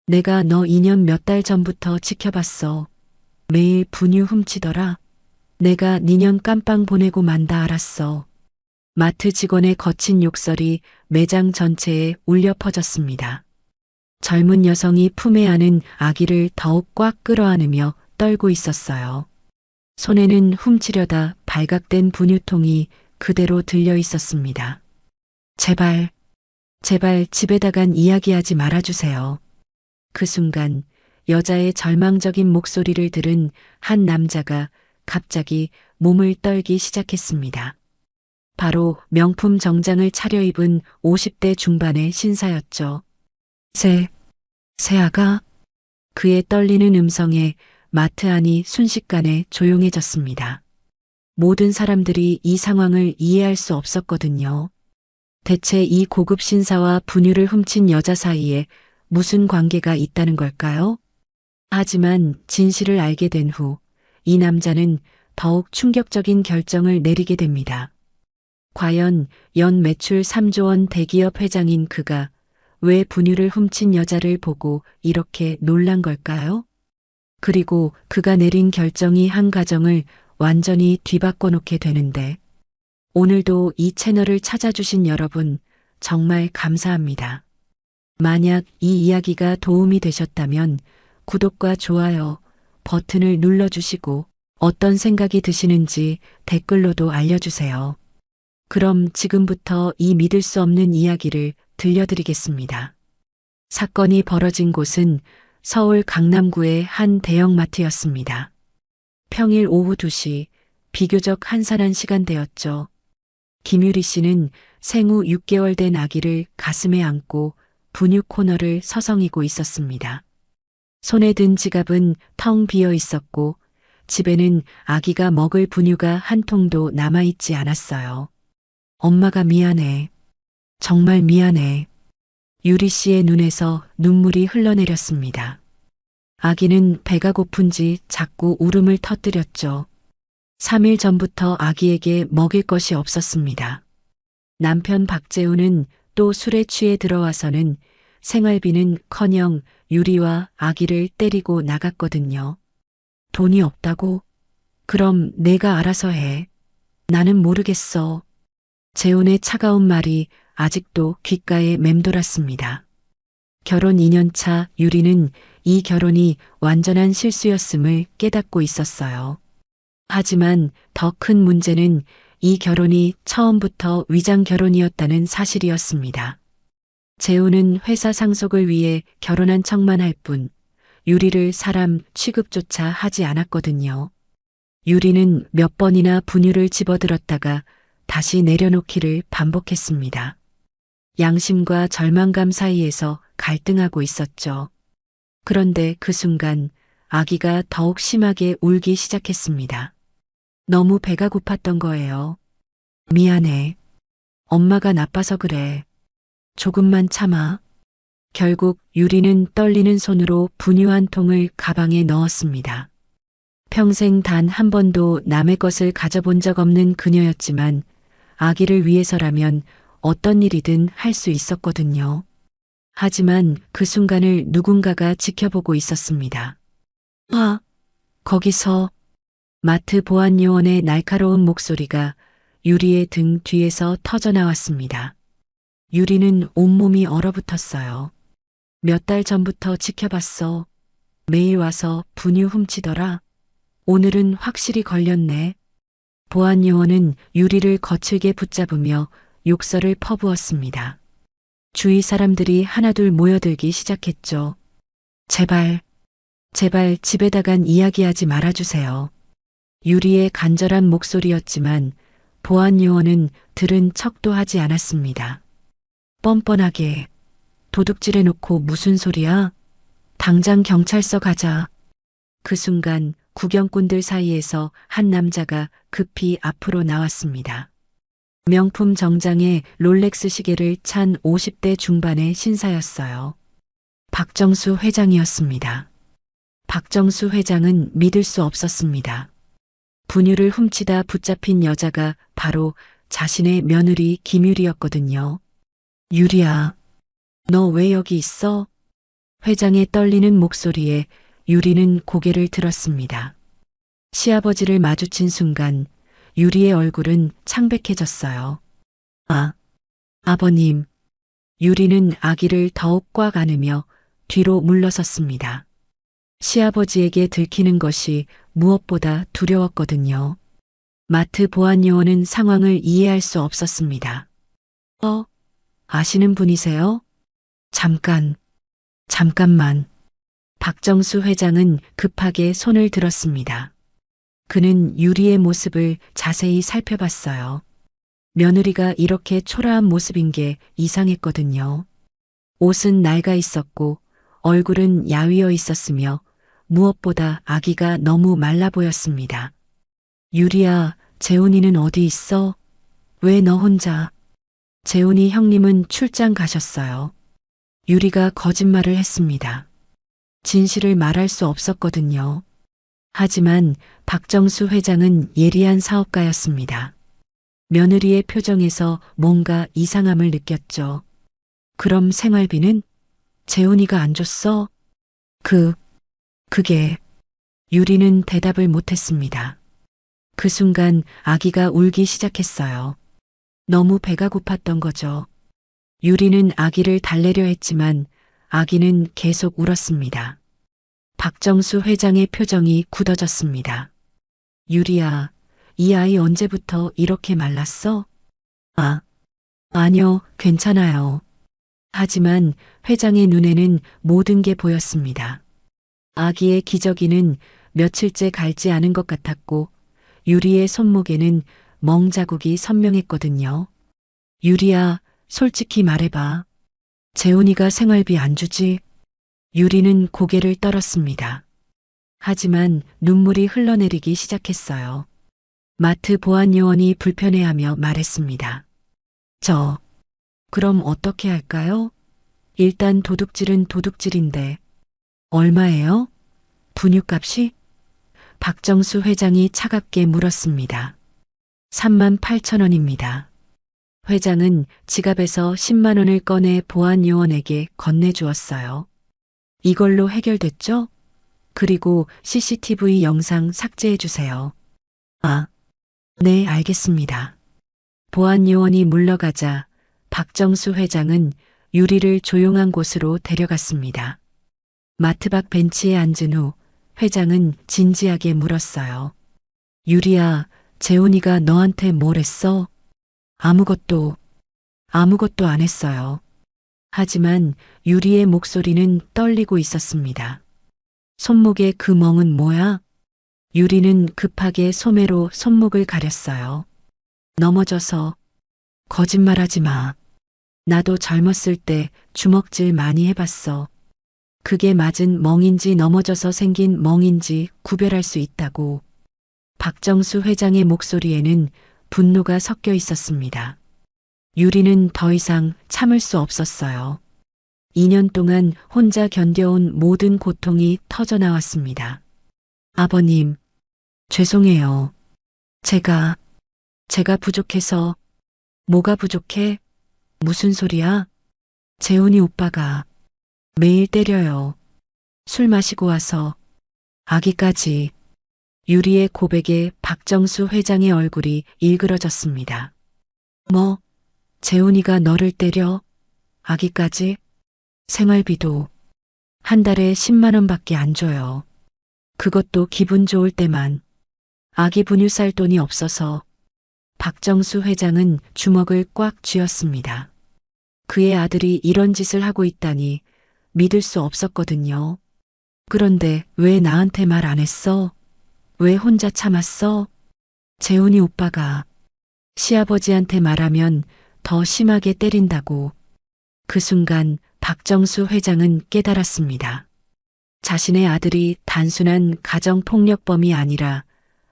내가 너 2년 몇 달 전부터 지켜봤어. 매일 분유 훔치더라. 내가 2년 깜빵 보내고 만다 알았어. 마트 직원의 거친 욕설이 매장 전체에 울려 퍼졌습니다. 젊은 여성이 품에 안은 아기를 더욱 꽉 끌어안으며 떨고 있었어요. 손에는 훔치려다 발각된 분유통이 그대로 들려 있었습니다. 제발, 제발 집에다 간 이야기하지 말아주세요. 그 순간 여자의 절망적인 목소리를 들은 한 남자가 갑자기 몸을 떨기 시작했습니다. 바로 명품 정장을 차려입은 50대 중반의 신사였죠. 세아가 그의 떨리는 음성에 마트 안이 순식간에 조용해졌습니다. 모든 사람들이 이 상황을 이해할 수 없었거든요. 대체 이 고급 신사와 분유를 훔친 여자 사이에 무슨 관계가 있다는 걸까요? 하지만 진실을 알게 된 후 이 남자는 더욱 충격적인 결정을 내리게 됩니다. 과연 연 매출 3조 원 대기업 회장인 그가 왜 분유를 훔친 여자를 보고 이렇게 놀란 걸까요? 그리고 그가 내린 결정이 한 가정을 완전히 뒤바꿔 놓게 되는데 오늘도 이 채널을 찾아주신 여러분 정말 감사합니다. 만약 이 이야기가 도움이 되셨다면 구독과 좋아요 버튼을 눌러주시고 어떤 생각이 드시는지 댓글로도 알려주세요. 그럼 지금부터 이 믿을 수 없는 이야기를 들려드리겠습니다. 사건이 벌어진 곳은 서울 강남구의 한 대형마트였습니다. 평일 오후 2시 비교적 한산한 시간대였죠. 김유리 씨는 생후 6개월 된 아기를 가슴에 안고 분유 코너를 서성이고 있었습니다. 손에 든 지갑은 텅 비어 있었고 집에는 아기가 먹을 분유가 한 통도 남아있지 않았어요. 엄마가 미안해. 정말 미안해. 유리 씨의 눈에서 눈물이 흘러내렸습니다. 아기는 배가 고픈지 자꾸 울음을 터뜨렸죠. 3일 전부터 아기에게 먹일 것이 없었습니다. 남편 박재우는 또 술에 취해 들어와서는 생활비는커녕 유리와 아기를 때리고 나갔거든요. 돈이 없다고? 그럼 내가 알아서 해. 나는 모르겠어. 재훈의 차가운 말이 아직도 귓가에 맴돌았습니다. 결혼 2년 차 유리는 이 결혼이 완전한 실수였음을 깨닫고 있었어요. 하지만 더 큰 문제는 이 결혼이 처음부터 위장 결혼이었다는 사실이었습니다. 재훈은 회사 상속을 위해 결혼한 척만 할 뿐 유리를 사람 취급조차 하지 않았거든요. 유리는 몇 번이나 분유를 집어들었다가 다시 내려놓기를 반복했습니다. 양심과 절망감 사이에서 갈등하고 있었죠. 그런데 그 순간 아기가 더욱 심하게 울기 시작했습니다. 너무 배가 고팠던 거예요. 미안해. 엄마가 나빠서 그래. 조금만 참아. 결국 유리는 떨리는 손으로 분유 한 통을 가방에 넣었습니다. 평생 단 한 번도 남의 것을 가져본 적 없는 그녀였지만 아기를 위해서라면 어떤 일이든 할 수 있었거든요. 하지만 그 순간을 누군가가 지켜보고 있었습니다. 거기서 마트 보안 요원의 날카로운 목소리가 유리의 등 뒤에서 터져나왔습니다. 유리는 온몸이 얼어붙었어요. 몇 달 전부터 지켜봤어. 매일 와서 분유 훔치더라. 오늘은 확실히 걸렸네. 보안 요원은 유리를 거칠게 붙잡으며 욕설을 퍼부었습니다. 주위 사람들이 하나둘 모여들기 시작했죠. 제발 집에다 간 이야기하지 말아주세요. 유리의 간절한 목소리였지만 보안 요원은 들은 척도 하지 않았습니다. 뻔뻔하게 도둑질해놓고 무슨 소리야? 당장 경찰서 가자. 그 순간 구경꾼들 사이에서 한 남자가 급히 앞으로 나왔습니다. 명품 정장에 롤렉스 시계를 찬 50대 중반의 신사였어요. 박정수 회장이었습니다. 박정수 회장은 믿을 수 없었습니다. 분유를 훔치다 붙잡힌 여자가 바로 자신의 며느리 김유리였거든요. 유리야, 너 왜 여기 있어? 회장의 떨리는 목소리에 유리는 고개를 들었습니다. 시아버지를 마주친 순간 유리의 얼굴은 창백해졌어요. 아, 아버님. 유리는 아기를 더욱 꽉 안으며 뒤로 물러섰습니다. 시아버지에게 들키는 것이 무엇보다 두려웠거든요. 마트 보안 요원은 상황을 이해할 수 없었습니다. 아시는 분이세요? 잠깐만. 박정수 회장은 급하게 손을 들었습니다. 그는 유리의 모습을 자세히 살펴봤어요. 며느리가 이렇게 초라한 모습인 게 이상했거든요. 옷은 낡아 있었고 얼굴은 야위어 있었으며 무엇보다 아기가 너무 말라 보였습니다. 유리야, 재훈이는 어디 있어? 왜 너 혼자? 재훈이 형님은 출장 가셨어요. 유리가 거짓말을 했습니다. 진실을 말할 수 없었거든요. 하지만 박정수 회장은 예리한 사업가였습니다. 며느리의 표정에서 뭔가 이상함을 느꼈죠. 그럼 생활비는? 재훈이가 안 줬어? 그게. 유리는 대답을 못했습니다. 그 순간 아기가 울기 시작했어요. 너무 배가 고팠던 거죠. 유리는 아기를 달래려 했지만 아기는 계속 울었습니다. 박정수 회장의 표정이 굳어졌습니다. 유리야, 이 아이 언제부터 이렇게 말랐어? 아니요, 괜찮아요. 하지만 회장의 눈에는 모든 게 보였습니다. 아기의 기저귀는 며칠째 갈지 않은 것 같았고 유리의 손목에는 멍 자국이 선명했거든요. 유리야, 솔직히 말해봐. 재훈이가 생활비 안 주지? 유리는 고개를 떨었습니다. 하지만 눈물이 흘러내리기 시작했어요. 마트 보안 요원이 불편해하며 말했습니다. 그럼 어떻게 할까요? 일단 도둑질은 도둑질인데. 얼마예요? 분유값이? 박정수 회장이 차갑게 물었습니다. 38,000원입니다. 회장은 지갑에서 10만 원을 꺼내 보안 요원에게 건네주었어요. 이걸로 해결됐죠? 그리고 CCTV 영상 삭제해 주세요. 네, 알겠습니다. 보안 요원이 물러가자 박정수 회장은 유리를 조용한 곳으로 데려갔습니다. 마트 밖 벤치에 앉은 후 회장은 진지하게 물었어요. 유리야, 재훈이가 너한테 뭘 했어? 아무것도 안 했어요. 하지만 유리의 목소리는 떨리고 있었습니다. 손목에 그 멍은 뭐야? 유리는 급하게 소매로 손목을 가렸어요. 넘어져서. 거짓말하지 마. 나도 젊었을 때 주먹질 많이 해봤어. 그게 맞은 멍인지 넘어져서 생긴 멍인지 구별할 수 있다고. 박정수 회장의 목소리에는 분노가 섞여 있었습니다. 유리는 더 이상 참을 수 없었어요. 2년 동안 혼자 견뎌온 모든 고통이 터져나왔습니다. 아버님, 죄송해요. 제가 부족해서. 뭐가 부족해? 무슨 소리야? 재훈이 오빠가 매일 때려요. 술 마시고 와서. 아기까지. 유리의 고백에 박정수 회장의 얼굴이 일그러졌습니다. 뭐? 재훈이가 너를 때려? 아기까지? 생활비도 한 달에 10만 원밖에 안 줘요. 그것도 기분 좋을 때만. 아기 분유 살 돈이 없어서. 박정수 회장은 주먹을 꽉 쥐었습니다. 그의 아들이 이런 짓을 하고 있다니 믿을 수 없었거든요. 그런데 왜 나한테 말 안 했어? 왜 혼자 참았어? 재훈이 오빠가 시아버지한테 말하면 더 심하게 때린다고. 그 순간 박정수 회장은 깨달았습니다. 자신의 아들이 단순한 가정폭력범이 아니라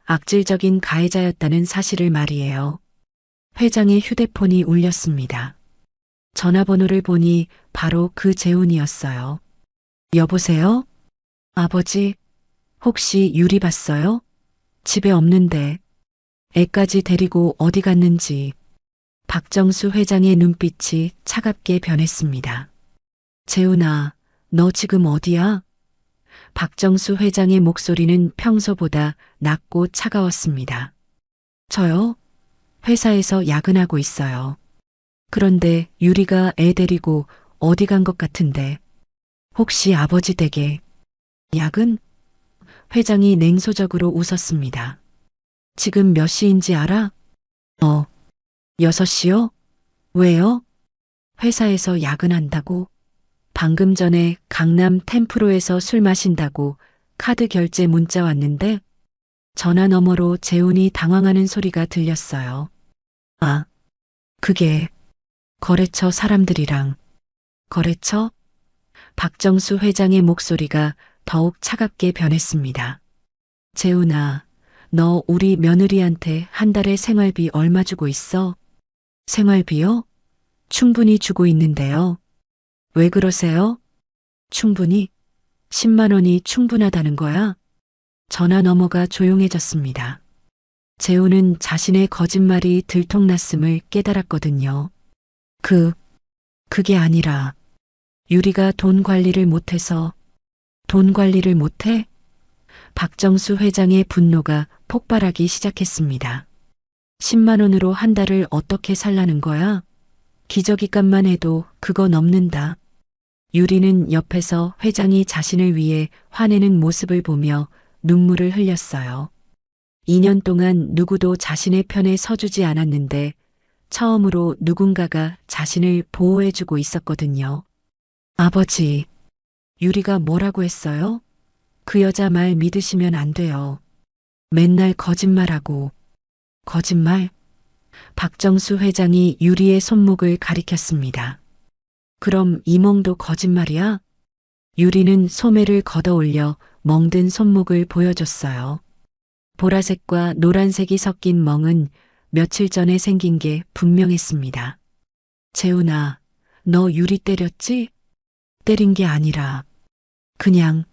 악질적인 가해자였다는 사실을 말이에요. 회장의 휴대폰이 울렸습니다. 전화번호를 보니 바로 그 재훈이었어요. 여보세요? 아버지, 혹시 유리 봤어요? 집에 없는데. 애까지 데리고 어디 갔는지. 박정수 회장의 눈빛이 차갑게 변했습니다. 재훈아, 너 지금 어디야? 박정수 회장의 목소리는 평소보다 낮고 차가웠습니다. 저요? 회사에서 야근하고 있어요. 그런데 유리가 애 데리고 어디 간 것 같은데. 혹시 아버지 댁에 야근? 회장이 냉소적으로 웃었습니다. 지금 몇 시인지 알아? 6시요? 왜요? 회사에서 야근한다고? 방금 전에 강남 템프로에서 술 마신다고 카드 결제 문자 왔는데 전화 너머로 재훈이 당황하는 소리가 들렸어요. 아, 그게 거래처 사람들이랑. 거래처? 박정수 회장의 목소리가 더욱 차갑게 변했습니다. 재훈아, 너 우리 며느리한테 한 달에 생활비 얼마 주고 있어? 생활비요? 충분히 주고 있는데요. 왜 그러세요? 충분히? 10만 원이 충분하다는 거야? 전화 너머가 조용해졌습니다. 재훈은 자신의 거짓말이 들통났음을 깨달았거든요. 그게 아니라 유리가 돈 관리를 못해서. 돈 관리를 못해? 박정수 회장의 분노가 폭발하기 시작했습니다. 10만 원으로 한 달을 어떻게 살라는 거야? 기저귀값만 해도 그거 넘는다. 유리는 옆에서 회장이 자신을 위해 화내는 모습을 보며 눈물을 흘렸어요. 2년 동안 누구도 자신의 편에 서주지 않았는데 처음으로 누군가가 자신을 보호해주고 있었거든요. 아버지, 유리가 뭐라고 했어요? 그 여자 말 믿으시면 안 돼요. 맨날 거짓말하고. 거짓말? 박정수 회장이 유리의 손목을 가리켰습니다. 그럼 이몽도 거짓말이야? 유리는 소매를 걷어올려 멍든 손목을 보여줬어요. 보라색과 노란색이 섞인 멍은 며칠 전에 생긴 게 분명했습니다. 재훈아, 너 유리 때렸지? 때린 게 아니라 그냥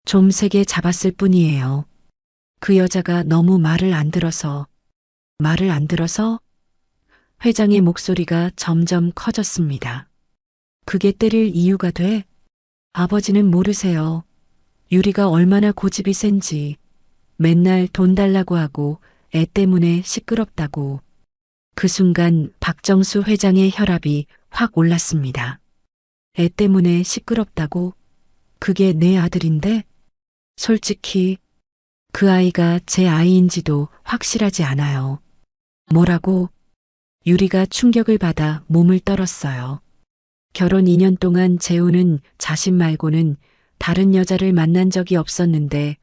좀 세게 잡았을 뿐이에요. 그 여자가 너무 말을 안 들어서. 말을 안 들어서? 회장의 목소리가 점점 커졌습니다. 그게 때릴 이유가 돼? 아버지는 모르세요. 유리가 얼마나 고집이 센지. 맨날 돈 달라고 하고 애 때문에 시끄럽다고. 그 순간 박정수 회장의 혈압이 확 올랐습니다. 애 때문에 시끄럽다고? 그게 내 아들인데? 솔직히 그 아이가 제 아이인지도 확실하지 않아요. 뭐라고? 유리가 충격을 받아 몸을 떨었어요. 결혼 2년 동안 재훈은 자신 말고는 다른 여자를 만난 적이 없었는데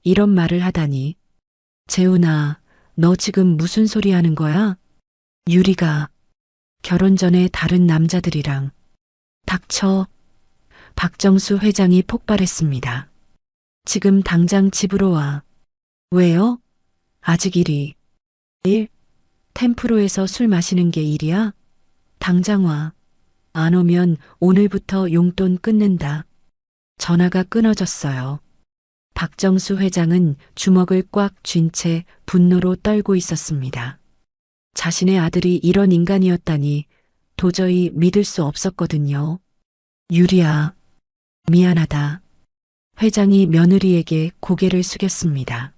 이런 말을 하다니. 재훈아, 너 지금 무슨 소리 하는 거야? 유리가 결혼 전에 다른 남자들이랑. 닥쳐. 박정수 회장이 폭발했습니다. 지금 당장 집으로 와. 왜요? 아직 일이. 일? 템프로에서 술 마시는 게 일이야? 당장 와. 안 오면 오늘부터 용돈 끊는다. 전화가 끊어졌어요. 박정수 회장은 주먹을 꽉 쥔 채 분노로 떨고 있었습니다. 자신의 아들이 이런 인간이었다니 도저히 믿을 수 없었거든요. 유리야, 미안하다. 회장이 며느리에게 고개를 숙였습니다.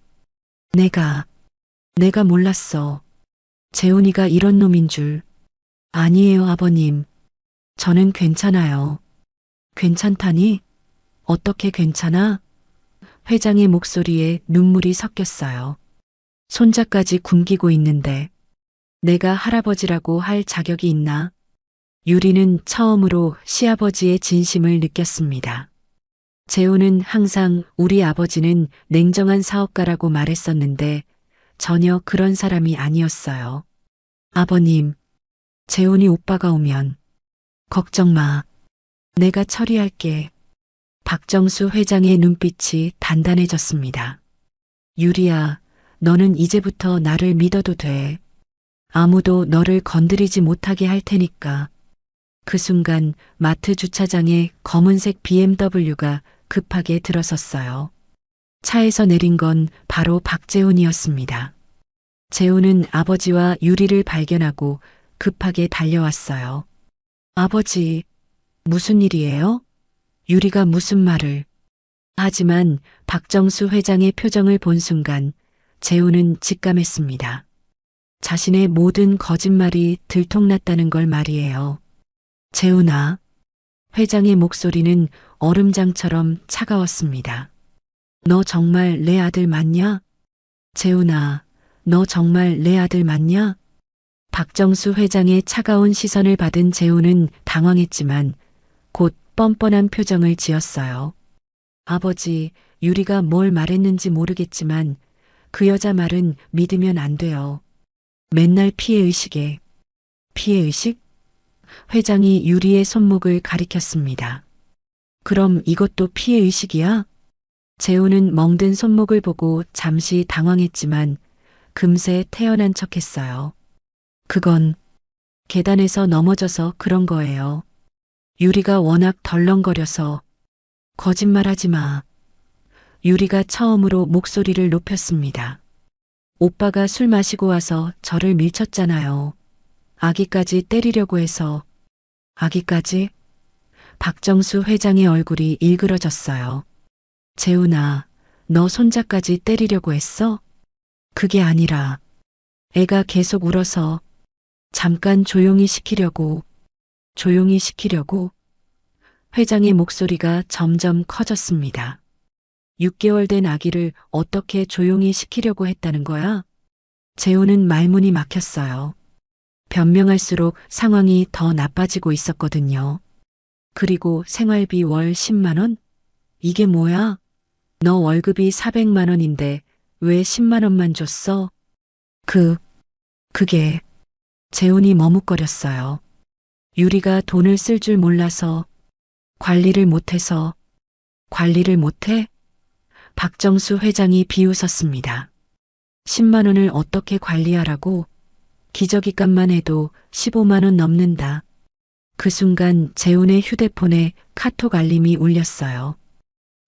내가 몰랐어. 재훈이가 이런 놈인 줄. 아니에요, 아버님. 저는 괜찮아요. 괜찮다니? 어떻게 괜찮아? 회장의 목소리에 눈물이 섞였어요. 손자까지 굶기고 있는데 내가 할아버지라고 할 자격이 있나? 유리는 처음으로 시아버지의 진심을 느꼈습니다. 재훈은 항상 우리 아버지는 냉정한 사업가라고 말했었는데 전혀 그런 사람이 아니었어요. 아버님, 재훈이 오빠가 오면 걱정 마. 내가 처리할게. 박정수 회장의 눈빛이 단단해졌습니다. 유리야, 너는 이제부터 나를 믿어도 돼. 아무도 너를 건드리지 못하게 할 테니까. 그 순간 마트 주차장에 검은색 BMW가 급하게 들어섰어요. 차에서 내린 건 바로 박재훈이었습니다. 재훈은 아버지와 유리를 발견하고 급하게 달려왔어요. 아버지, 무슨 일이에요? 유리가 무슨 말을. 하지만 박정수 회장의 표정을 본 순간 재우는 직감했습니다. 자신의 모든 거짓말이 들통났다는 걸 말이에요. 재훈아. 회장의 목소리는 얼음장처럼 차가웠습니다. 너 정말 내 아들 맞냐? 재훈아, 너 정말 내 아들 맞냐? 박정수 회장의 차가운 시선을 받은 재훈은 당황했지만 곧 뻔뻔한 표정을 지었어요. 아버지, 유리가 뭘 말했는지 모르겠지만 그 여자 말은 믿으면 안 돼요. 맨날 피해의식에. 피해의식? 회장이 유리의 손목을 가리켰습니다. 그럼 이것도 피해의식이야? 재우는 멍든 손목을 보고 잠시 당황했지만 금세 태어난 척했어요. 그건 계단에서 넘어져서 그런 거예요. 유리가 워낙 덜렁거려서. 거짓말하지 마. 유리가 처음으로 목소리를 높였습니다. 오빠가 술 마시고 와서 저를 밀쳤잖아요. 아기까지 때리려고 해서. 아기까지? 박정수 회장의 얼굴이 일그러졌어요. 재훈아, 너 손자까지 때리려고 했어? 그게 아니라 애가 계속 울어서 잠깐 조용히 시키려고. 조용히 시키려고? 회장의 목소리가 점점 커졌습니다. 6개월 된 아기를 어떻게 조용히 시키려고 했다는 거야? 재훈은 말문이 막혔어요. 변명할수록 상황이 더 나빠지고 있었거든요. 그리고 생활비 월 10만 원? 이게 뭐야? 너 월급이 400만 원인데 왜 10만 원만 줬어? 그게. 재훈이 머뭇거렸어요. 유리가 돈을 쓸 줄 몰라서. 관리를 못해서. 관리를 못해? 박정수 회장이 비웃었습니다. 10만 원을 어떻게 관리하라고? 기저귀값만 해도 15만 원 넘는다. 그 순간 재훈의 휴대폰에 카톡 알림이 울렸어요.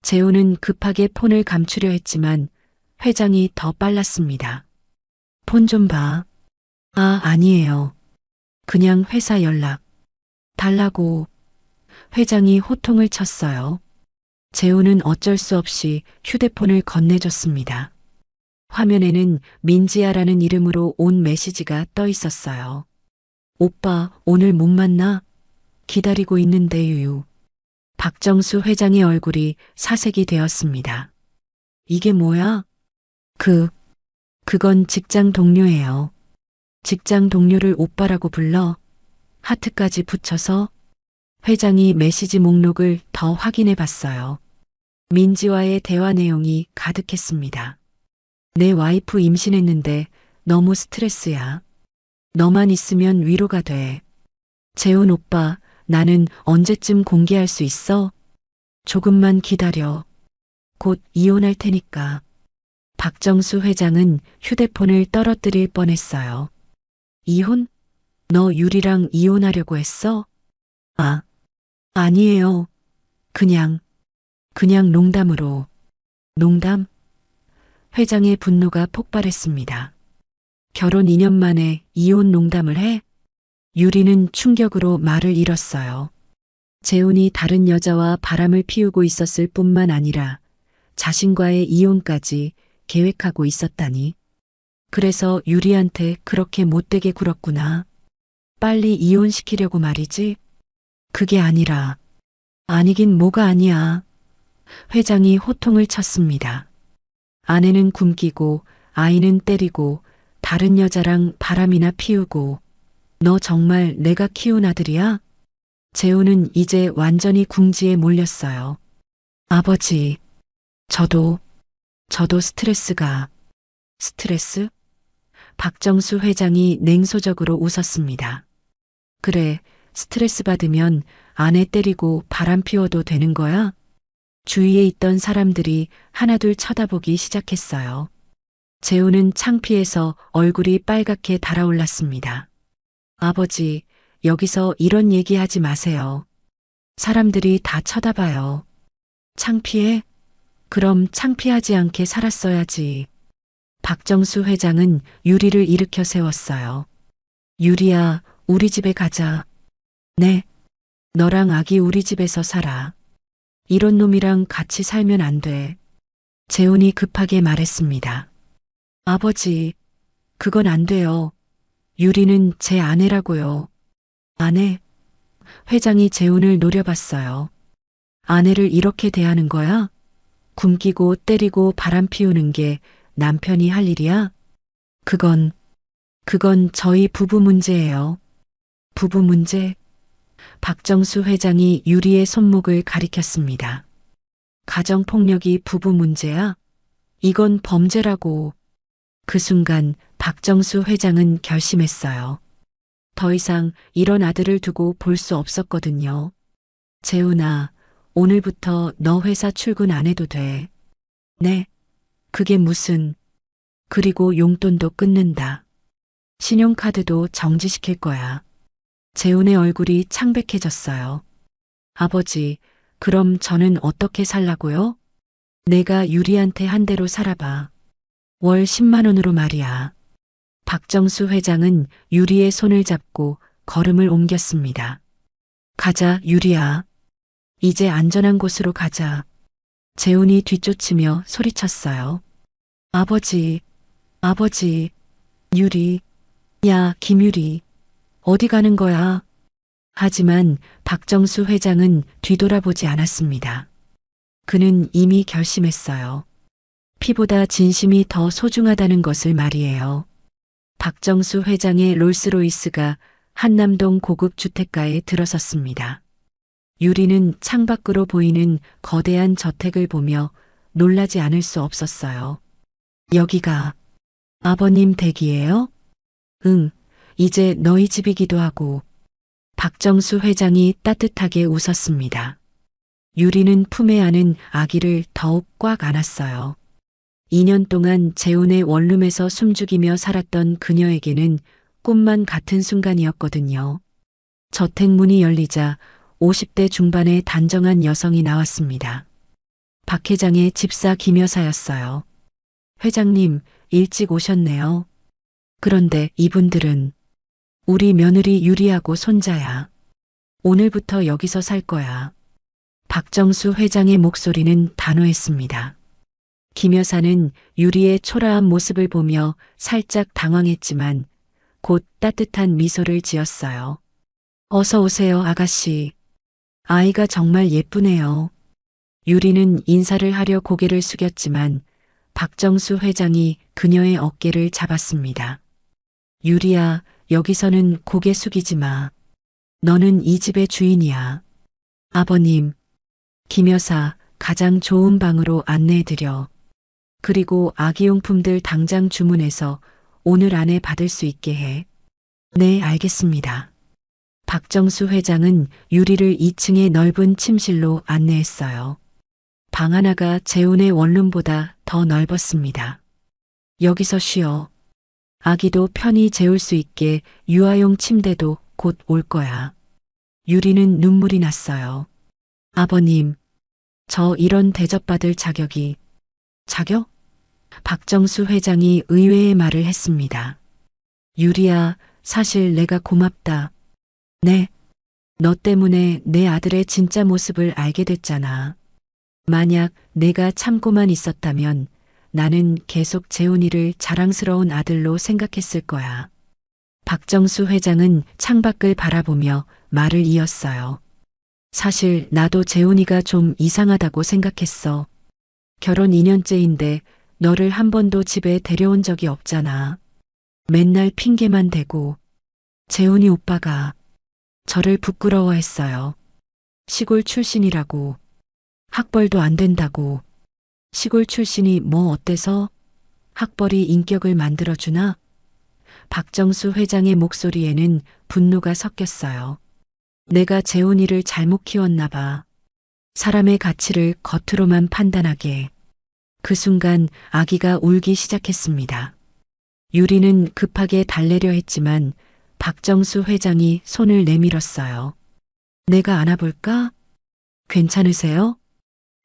재훈은 급하게 폰을 감추려 했지만 회장이 더 빨랐습니다. 폰 좀 봐. 아, 아니에요. 그냥 회사 연락. 달라고. 회장이 호통을 쳤어요. 재훈은 어쩔 수 없이 휴대폰을 건네줬습니다. 화면에는 민지야라는 이름으로 온 메시지가 떠 있었어요. 오빠, 오늘 못 만나? 기다리고 있는데 유유. 박정수 회장의 얼굴이 사색이 되었습니다. 이게 뭐야? 그건 직장 동료예요. 직장 동료를 오빠라고 불러? 하트까지 붙여서? 회장이 메시지 목록을 더 확인해 봤어요. 민지와의 대화 내용이 가득했습니다. 내 와이프 임신했는데 너무 스트레스야. 너만 있으면 위로가 돼. 재훈 오빠, 나는 언제쯤 공개할 수 있어? 조금만 기다려. 곧 이혼할 테니까. 박정수 회장은 휴대폰을 떨어뜨릴 뻔했어요. 이혼? 너 유리랑 이혼하려고 했어? 아, 아니에요. 그냥 농담으로. 농담? 회장의 분노가 폭발했습니다. 결혼 2년 만에 이혼 농담을 해? 유리는 충격으로 말을 잃었어요. 재훈이 다른 여자와 바람을 피우고 있었을 뿐만 아니라 자신과의 이혼까지 계획하고 있었다니. 그래서 유리한테 그렇게 못되게 굴었구나. 빨리 이혼시키려고 말이지. 그게 아니라. 아니긴 뭐가 아니야. 회장이 호통을 쳤습니다. 아내는 굶기고 아이는 때리고 다른 여자랑 바람이나 피우고. 너 정말 내가 키운 아들이야? 재훈은 이제 완전히 궁지에 몰렸어요. 아버지, 저도 스트레스가. 스트레스? 박정수 회장이 냉소적으로 웃었습니다. 그래, 스트레스 받으면 아내 때리고 바람 피워도 되는 거야? 주위에 있던 사람들이 하나둘 쳐다보기 시작했어요. 재훈은 창피해서 얼굴이 빨갛게 달아올랐습니다. 아버지, 여기서 이런 얘기하지 마세요. 사람들이 다 쳐다봐요. 창피해? 그럼 창피하지 않게 살았어야지. 박정수 회장은 유리를 일으켜 세웠어요. 유리야, 우리 집에 가자. 네. 너랑 아기 우리 집에서 살아. 이런 놈이랑 같이 살면 안 돼. 재훈이 급하게 말했습니다. 아버지, 그건 안 돼요. 유리는 제 아내라고요. 아내? 회장이 재훈을 노려봤어요. 아내를 이렇게 대하는 거야? 굶기고 때리고 바람 피우는 게 남편이 할 일이야? 그건 저희 부부 문제예요. 부부 문제? 박정수 회장이 유리의 손목을 가리켰습니다. 가정폭력이 부부 문제야? 이건 범죄라고. 그 순간 박정수 회장은 결심했어요. 더 이상 이런 아들을 두고 볼 수 없었거든요. 재훈아, 오늘부터 너 회사 출근 안 해도 돼. 네? 그게 무슨... 그리고 용돈도 끊는다. 신용카드도 정지시킬 거야. 재훈의 얼굴이 창백해졌어요. 아버지, 그럼 저는 어떻게 살라고요? 내가 유리한테 한 대로 살아봐. 월 10만 원으로 말이야. 박정수 회장은 유리의 손을 잡고 걸음을 옮겼습니다. 가자, 유리야. 이제 안전한 곳으로 가자. 재훈이 뒤쫓으며 소리쳤어요. 아버지, 아버지, 유리. 야, 김유리. 어디 가는 거야? 하지만 박정수 회장은 뒤돌아보지 않았습니다. 그는 이미 결심했어요. 피보다 진심이 더 소중하다는 것을 말이에요. 박정수 회장의 롤스로이스가 한남동 고급 주택가에 들어섰습니다. 유리는 창밖으로 보이는 거대한 저택을 보며 놀라지 않을 수 없었어요. 여기가 아버님 댁이에요? 응, 이제 너희 집이기도 하고. 박정수 회장이 따뜻하게 웃었습니다. 유리는 품에 안은 아기를 더욱 꽉 안았어요. 2년 동안 재훈의 원룸에서 숨죽이며 살았던 그녀에게는 꿈만 같은 순간이었거든요. 저택 문이 열리자 50대 중반의 단정한 여성이 나왔습니다. 박 회장의 집사 김 여사였어요. 회장님, 일찍 오셨네요. 그런데 이분들은 우리 며느리 유리하고 손자야. 오늘부터 여기서 살 거야. 박정수 회장의 목소리는 단호했습니다. 김 여사는 유리의 초라한 모습을 보며 살짝 당황했지만 곧 따뜻한 미소를 지었어요. 어서 오세요, 아가씨. 아이가 정말 예쁘네요. 유리는 인사를 하려 고개를 숙였지만 박정수 회장이 그녀의 어깨를 잡았습니다. 유리야, 여기서는 고개 숙이지 마. 너는 이 집의 주인이야. 아버님, 김 여사 가장 좋은 방으로 안내해드려. 그리고 아기용품들 당장 주문해서 오늘 안에 받을 수 있게 해. 네, 알겠습니다. 박정수 회장은 유리를 2층의 넓은 침실로 안내했어요. 방 하나가 재훈의 원룸보다 더 넓었습니다. 여기서 쉬어. 아기도 편히 재울 수 있게 유아용 침대도 곧 올 거야. 유리는 눈물이 났어요. 아버님, 저 이런 대접받을 자격이... 자격? 박정수 회장이 의외의 말을 했습니다. 유리야, 사실 내가 고맙다. 네, 너 때문에 내 아들의 진짜 모습을 알게 됐잖아. 만약 내가 참고만 있었다면 나는 계속 재훈이를 자랑스러운 아들로 생각했을 거야. 박정수 회장은 창밖을 바라보며 말을 이었어요. 사실 나도 재훈이가 좀 이상하다고 생각했어. 결혼 2년째인데 너를 한 번도 집에 데려온 적이 없잖아. 맨날 핑계만 대고. 재훈이 오빠가 저를 부끄러워했어요. 시골 출신이라고. 학벌도 안 된다고. 시골 출신이 뭐 어때서? 학벌이 인격을 만들어주나? 박정수 회장의 목소리에는 분노가 섞였어요. 내가 재훈이를 잘못 키웠나 봐. 사람의 가치를 겉으로만 판단하게. 그 순간 아기가 울기 시작했습니다. 유리는 급하게 달래려 했지만 박정수 회장이 손을 내밀었어요. 내가 안아볼까? 괜찮으세요?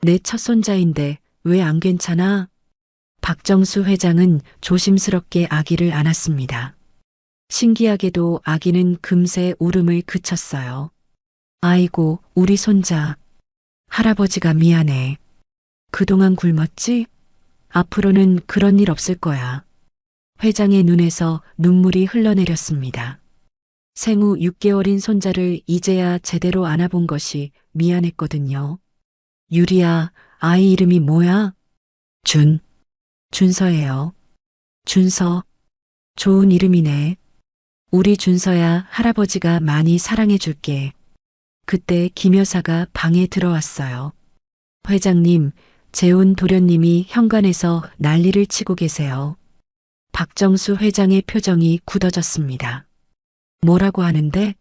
내 첫 손자인데 왜 안 괜찮아? 박정수 회장은 조심스럽게 아기를 안았습니다. 신기하게도 아기는 금세 울음을 그쳤어요. 아이고, 우리 손자. 할아버지가 미안해. 그동안 굶었지? 앞으로는 그런 일 없을 거야. 회장의 눈에서 눈물이 흘러내렸습니다. 생후 6개월인 손자를 이제야 제대로 안아본 것이 미안했거든요. 유리야, 아이 이름이 뭐야? 준서예요. 준서. 좋은 이름이네. 우리 준서야 할아버지가 많이 사랑해 줄게. 그때 김 여사가 방에 들어왔어요. 회장님, 재훈 도련님이 현관에서 난리를 치고 계세요. 박정수 회장의 표정이 굳어졌습니다. 뭐라고 하는데?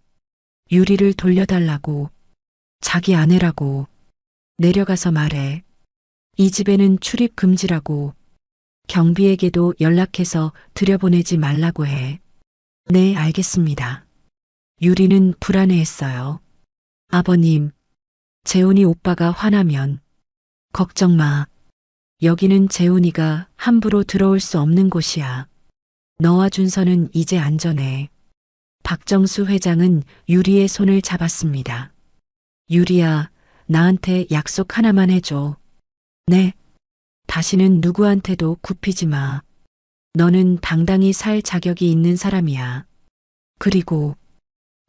유리를 돌려달라고. 자기 아내라고. 내려가서 말해. 이 집에는 출입 금지라고. 경비에게도 연락해서 들여보내지 말라고 해. 네, 알겠습니다. 유리는 불안해했어요. 아버님, 재훈이 오빠가 화나면 걱정 마. 여기는 재훈이가 함부로 들어올 수 없는 곳이야. 너와 준서는 이제 안전해. 박정수 회장은 유리의 손을 잡았습니다. 유리야, 나한테 약속 하나만 해줘. 네. 다시는 누구한테도 굽히지 마. 너는 당당히 살 자격이 있는 사람이야. 그리고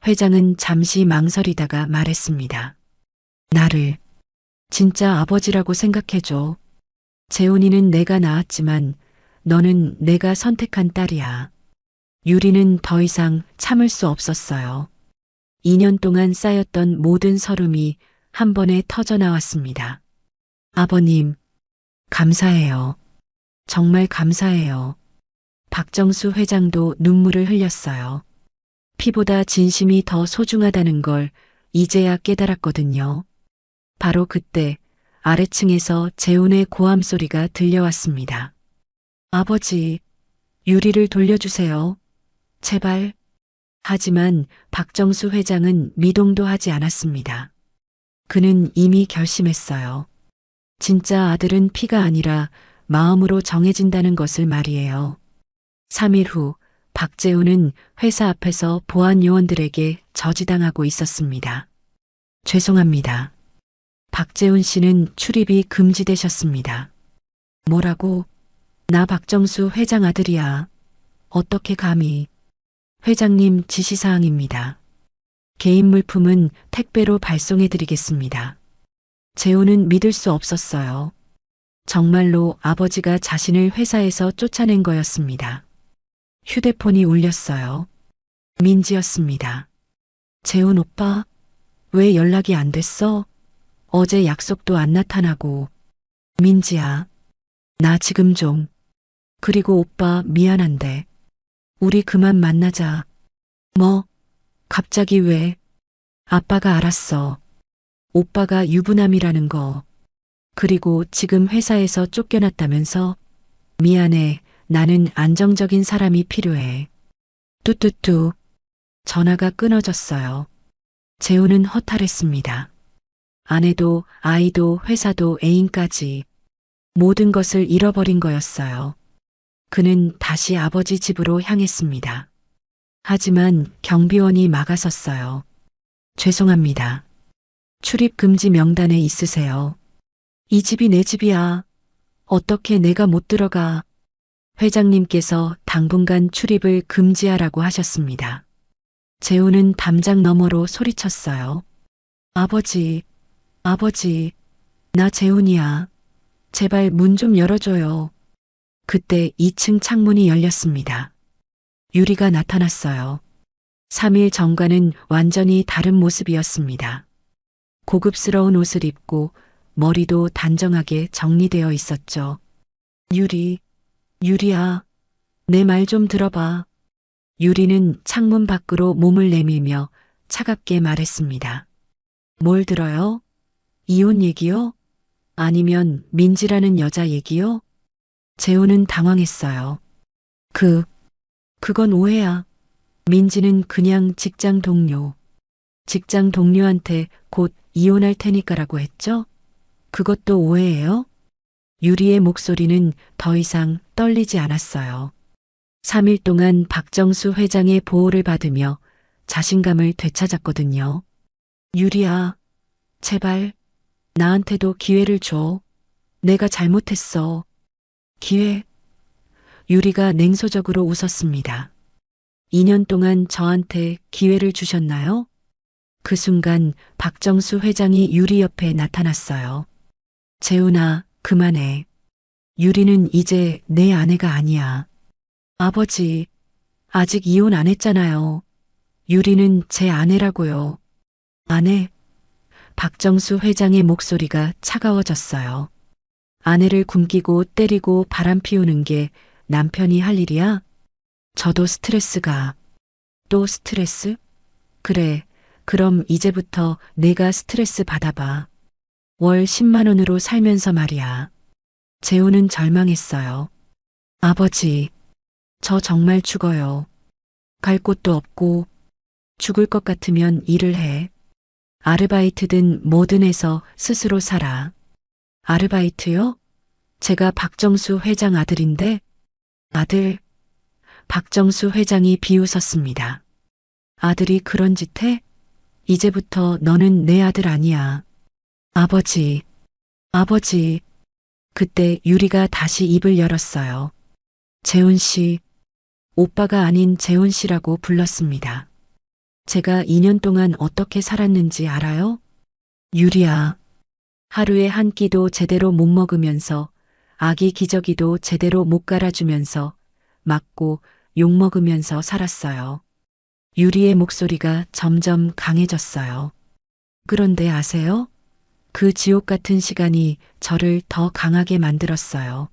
회장은 잠시 망설이다가 말했습니다. 나를 진짜 아버지라고 생각해줘. 재훈이는 내가 낳았지만 너는 내가 선택한 딸이야. 유리는 더 이상 참을 수 없었어요. 2년 동안 쌓였던 모든 서름이 한 번에 터져 나왔습니다. 아버님, 감사해요. 정말 감사해요. 박정수 회장도 눈물을 흘렸어요. 피보다 진심이 더 소중하다는 걸 이제야 깨달았거든요. 바로 그때 아래층에서 재훈의 고함 소리가 들려왔습니다. 아버지, 유리를 돌려주세요. 제발. 하지만 박정수 회장은 미동도 하지 않았습니다. 그는 이미 결심했어요. 진짜 아들은 피가 아니라 마음으로 정해진다는 것을 말이에요. 3일 후 박재훈은 회사 앞에서 보안 요원들에게 저지당하고 있었습니다. 죄송합니다. 박재훈 씨는 출입이 금지되셨습니다. 뭐라고? 나 박정수 회장 아들이야. 어떻게 감히? 회장님 지시사항입니다. 개인 물품은 택배로 발송해 드리겠습니다. 재훈은 믿을 수 없었어요. 정말로 아버지가 자신을 회사에서 쫓아낸 거였습니다. 휴대폰이 울렸어요. 민지였습니다. 재훈 오빠, 왜 연락이 안 됐어? 어제 약속도 안 나타나고. 민지야, 나 지금 좀. 그리고 오빠 미안한데. 우리 그만 만나자. 뭐? 갑자기 왜? 아빠가 알았어. 오빠가 유부남이라는 거. 그리고 지금 회사에서 쫓겨났다면서? 미안해. 나는 안정적인 사람이 필요해. 뚜뚜뚜. 전화가 끊어졌어요. 재훈은 허탈했습니다. 아내도 아이도 회사도 애인까지 모든 것을 잃어버린 거였어요. 그는 다시 아버지 집으로 향했습니다. 하지만 경비원이 막아섰어요. 죄송합니다. 출입 금지 명단에 있으세요. 이 집이 내 집이야. 어떻게 내가 못 들어가? 회장님께서 당분간 출입을 금지하라고 하셨습니다. 재훈은 담장 너머로 소리쳤어요. 아버지, 아버지, 나 재훈이야. 제발 문 좀 열어줘요. 그때 2층 창문이 열렸습니다. 유리가 나타났어요. 3일 전과는 완전히 다른 모습이었습니다. 고급스러운 옷을 입고 머리도 단정하게 정리되어 있었죠. 유리야, 내 말 좀 들어봐. 유리는 창문 밖으로 몸을 내밀며 차갑게 말했습니다. 뭘 들어요? 이혼 얘기요? 아니면 민지라는 여자 얘기요? 재훈은 당황했어요. 그건 오해야. 민지는 그냥 직장 동료. 직장 동료한테 곧 이혼할 테니까라고 했죠? 그것도 오해예요? 유리의 목소리는 더 이상 떨리지 않았어요. 3일 동안 박정수 회장의 보호를 받으며 자신감을 되찾았거든요. 유리야, 제발, 나한테도 기회를 줘. 내가 잘못했어. 기회? 유리가 냉소적으로 웃었습니다. 2년 동안 저한테 기회를 주셨나요? 그 순간 박정수 회장이 유리 옆에 나타났어요. 재훈아, 그만해. 유리는 이제 내 아내가 아니야. 아버지, 아직 이혼 안 했잖아요. 유리는 제 아내라고요. 아내? 박정수 회장의 목소리가 차가워졌어요. 아내를 굶기고 때리고 바람 피우는 게 남편이 할 일이야? 저도 스트레스가. 또 스트레스? 그래, 그럼 이제부터 내가 스트레스 받아봐. 월 10만 원으로 살면서 말이야. 재훈은 절망했어요. 아버지, 저 정말 죽어요. 갈 곳도 없고 죽을 것 같으면 일을 해. 아르바이트든 뭐든 해서 스스로 살아. 아르바이트요? 제가 박정수 회장 아들인데 아들. 박정수 회장이 비웃었습니다. 아들이 그런 짓 해? 이제부터 너는 내 아들 아니야. 아버지, 아버지. 그때 유리가 다시 입을 열었어요. 재훈 씨, 오빠가 아닌 재훈 씨라고 불렀습니다. 제가 2년 동안 어떻게 살았는지 알아요? 유리야, 하루에 한 끼도 제대로 못 먹으면서 아기 기저귀도 제대로 못 갈아주면서 맞고 욕 먹으면서 살았어요. 유리의 목소리가 점점 강해졌어요. 그런데 아세요? 그 지옥 같은 시간이 저를 더 강하게 만들었어요.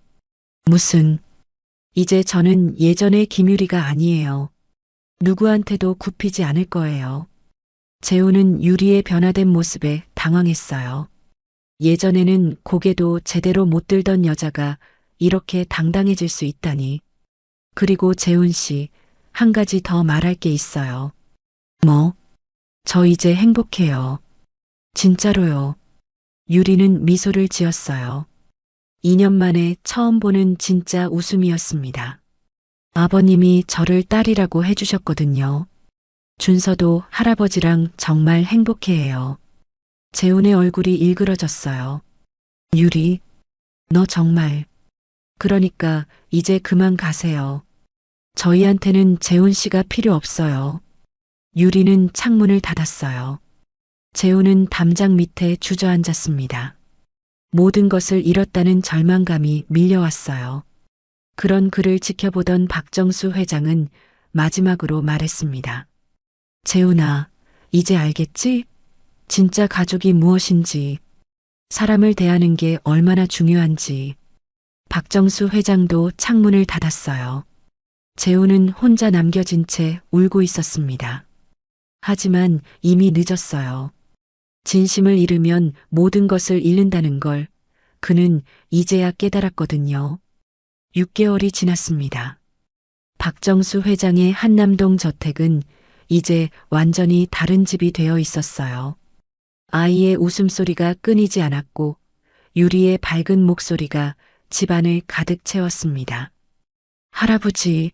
무슨, 이제 저는 예전의 김유리가 아니에요. 누구한테도 굽히지 않을 거예요. 재훈은 유리의 변화된 모습에 당황했어요. 예전에는 고개도 제대로 못 들던 여자가 이렇게 당당해질 수 있다니. 그리고 재훈 씨, 한 가지 더 말할 게 있어요. 뭐? 저 이제 행복해요. 진짜로요. 유리는 미소를 지었어요. 2년 만에 처음 보는 진짜 웃음이었습니다. 아버님이 저를 딸이라고 해주셨거든요. 준서도 할아버지랑 정말 행복해해요. 재훈의 얼굴이 일그러졌어요. 유리, 너 정말. 그러니까 이제 그만 가세요. 저희한테는 재훈 씨가 필요 없어요. 유리는 창문을 닫았어요. 재훈은 담장 밑에 주저앉았습니다. 모든 것을 잃었다는 절망감이 밀려왔어요. 그런 그를 지켜보던 박정수 회장은 마지막으로 말했습니다. 재훈아, 이제 알겠지? 진짜 가족이 무엇인지, 사람을 대하는 게 얼마나 중요한지. 박정수 회장도 창문을 닫았어요. 재훈은 혼자 남겨진 채 울고 있었습니다. 하지만 이미 늦었어요. 진심을 잃으면 모든 것을 잃는다는 걸 그는 이제야 깨달았거든요. 6개월이 지났습니다. 박정수 회장의 한남동 저택은 이제 완전히 다른 집이 되어 있었어요. 아이의 웃음소리가 끊이지 않았고 유리의 밝은 목소리가 집안을 가득 채웠습니다. 할아버지,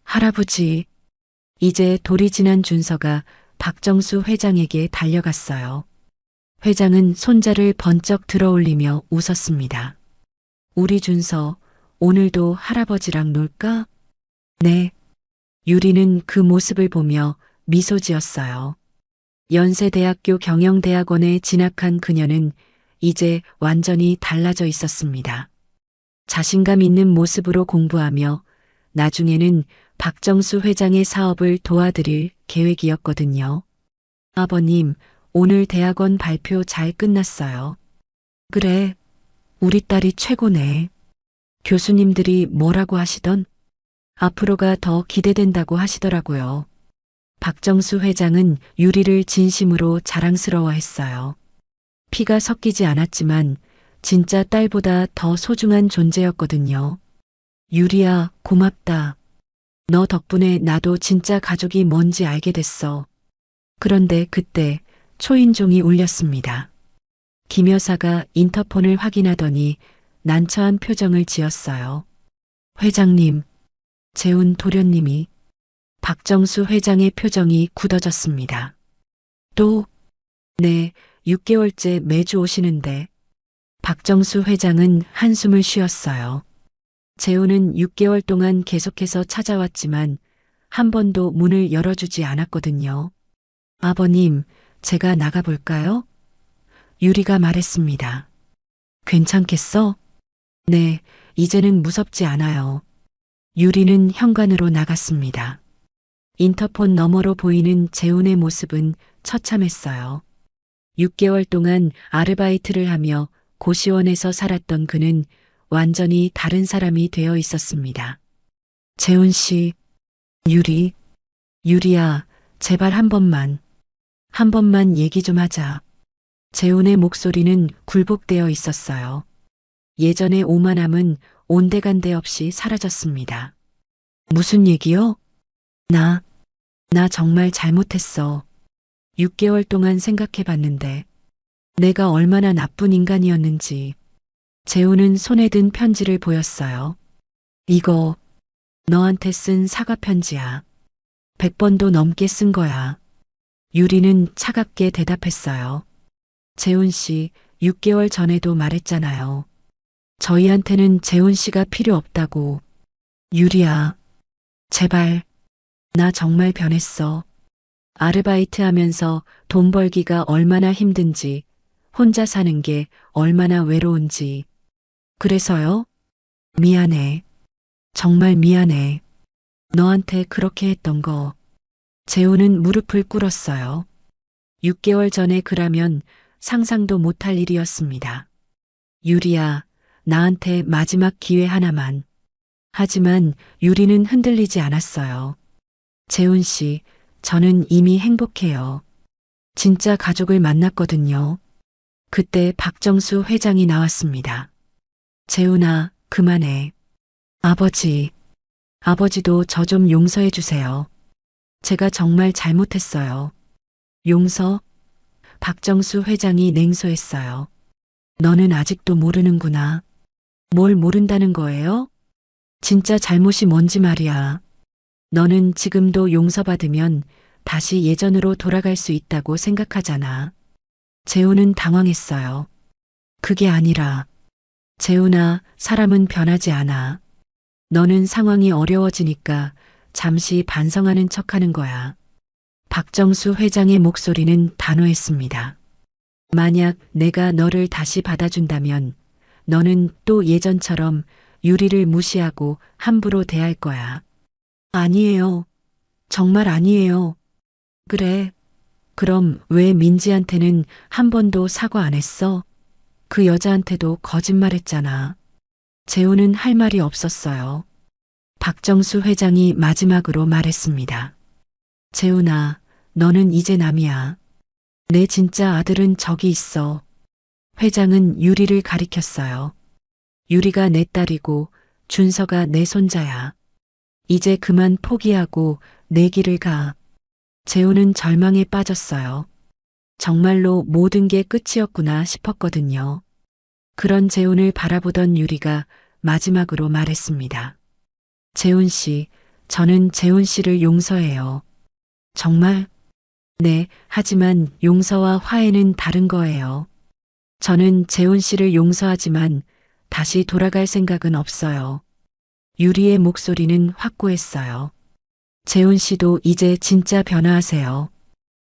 할아버지. 이제 돌이 지난 준서가 박정수 회장에게 달려갔어요. 회장은 손자를 번쩍 들어올리며 웃었습니다. 우리 준서, 오늘도 할아버지랑 놀까? 네. 유리는 그 모습을 보며 미소 지었어요. 연세대학교 경영대학원에 진학한 그녀는 이제 완전히 달라져 있었습니다. 자신감 있는 모습으로 공부하며 나중에는 박정수 회장의 사업을 도와드릴 계획이었거든요. 아버님, 오늘 대학원 발표 잘 끝났어요. 그래, 우리 딸이 최고네. 교수님들이 뭐라고 하시던? 앞으로가 더 기대된다고 하시더라고요. 박정수 회장은 유리를 진심으로 자랑스러워했어요. 피가 섞이지 않았지만 진짜 딸보다 더 소중한 존재였거든요. 유리야, 고맙다. 너 덕분에 나도 진짜 가족이 뭔지 알게 됐어. 그런데 그때 초인종이 울렸습니다. 김 여사가 인터폰을 확인하더니 난처한 표정을 지었어요. 회장님, 재훈 도련님이. 박정수 회장의 표정이 굳어졌습니다. 또, 네, 6개월째 매주 오시는데. 박정수 회장은 한숨을 쉬었어요. 재훈은 6개월 동안 계속해서 찾아왔지만 한 번도 문을 열어주지 않았거든요. 아버님, 제가 나가볼까요? 유리가 말했습니다. 괜찮겠어? 네, 이제는 무섭지 않아요. 유리는 현관으로 나갔습니다. 인터폰 너머로 보이는 재훈의 모습은 처참했어요. 6개월 동안 아르바이트를 하며 고시원에서 살았던 그는 완전히 다른 사람이 되어 있었습니다. 재훈 씨, 유리야, 제발 한 번만 얘기 좀 하자. 재훈의 목소리는 굴복되어 있었어요. 예전의 오만함은 온데간데 없이 사라졌습니다. 무슨 얘기요? 나 정말 잘못했어. 6개월 동안 생각해 봤는데 내가 얼마나 나쁜 인간이었는지. 재훈은 손에 든 편지를 보였어요. 이거 너한테 쓴 사과 편지야. 100번도 넘게 쓴 거야. 유리는 차갑게 대답했어요. 재훈 씨, 6개월 전에도 말했잖아요. 저희한테는 재훈 씨가 필요 없다고. 유리야, 제발. 나 정말 변했어. 아르바이트 하면서 돈 벌기가 얼마나 힘든지, 혼자 사는 게 얼마나 외로운지. 그래서요? 미안해. 정말 미안해. 너한테 그렇게 했던 거. 재훈은 무릎을 꿇었어요. 6개월 전에 그라면 상상도 못할 일이었습니다. 유리야, 나한테 마지막 기회 하나만. 하지만 유리는 흔들리지 않았어요. 재훈 씨, 저는 이미 행복해요. 진짜 가족을 만났거든요. 그때 박정수 회장이 나왔습니다. 재훈아, 그만해. 아버지도 저 좀 용서해 주세요. 제가 정말 잘못했어요. 용서? 박정수 회장이 냉소했어요. 너는 아직도 모르는구나. 뭘 모른다는 거예요? 진짜 잘못이 뭔지 말이야. 너는 지금도 용서받으면 다시 예전으로 돌아갈 수 있다고 생각하잖아. 재훈은 당황했어요. 그게 아니라, 재훈아, 사람은 변하지 않아. 너는 상황이 어려워지니까 잠시 반성하는 척하는 거야. 박정수 회장의 목소리는 단호했습니다. 만약 내가 너를 다시 받아준다면 너는 또 예전처럼 유리를 무시하고 함부로 대할 거야. 아니에요. 정말 아니에요. 그래. 그럼 왜 민지한테는 한 번도 사과 안 했어? 그 여자한테도 거짓말했잖아. 재훈은 할 말이 없었어요. 박정수 회장이 마지막으로 말했습니다. 재훈아, 너는 이제 남이야. 내 진짜 아들은 저기 있어. 회장은 유리를 가리켰어요. 유리가 내 딸이고 준서가 내 손자야. 이제 그만 포기하고 내 길을 가. 재훈은 절망에 빠졌어요. 정말로 모든 게 끝이었구나 싶었거든요. 그런 재훈을 바라보던 유리가 마지막으로 말했습니다. 재훈 씨, 저는 재훈 씨를 용서해요. 정말? 네, 하지만 용서와 화해는 다른 거예요. 저는 재훈 씨를 용서하지만 다시 돌아갈 생각은 없어요. 유리의 목소리는 확고했어요. 재훈 씨도 이제 진짜 변화하세요.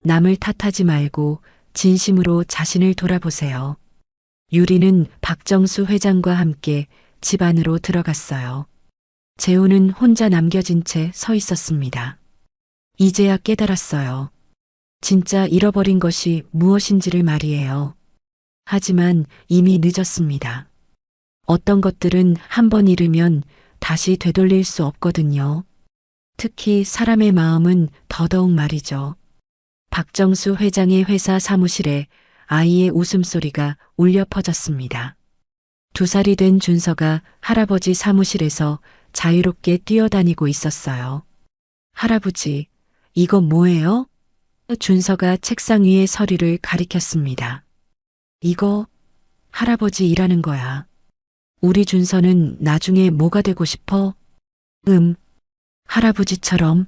남을 탓하지 말고 진심으로 자신을 돌아보세요. 유리는 박정수 회장과 함께 집 안으로 들어갔어요. 재훈은 혼자 남겨진 채 서 있었습니다. 이제야 깨달았어요. 진짜 잃어버린 것이 무엇인지를 말이에요. 하지만 이미 늦었습니다. 어떤 것들은 한 번 잃으면 다시 되돌릴 수 없거든요. 특히 사람의 마음은 더더욱 말이죠. 박정수 회장의 회사 사무실에 아이의 웃음소리가 울려 퍼졌습니다. 2살이 된 준서가 할아버지 사무실에서 자유롭게 뛰어다니고 있었어요. 할아버지, 이거 뭐예요? 준서가 책상 위의 서류를 가리켰습니다. 이거 할아버지 일하는 거야. 우리 준서는 나중에 뭐가 되고 싶어? 할아버지처럼.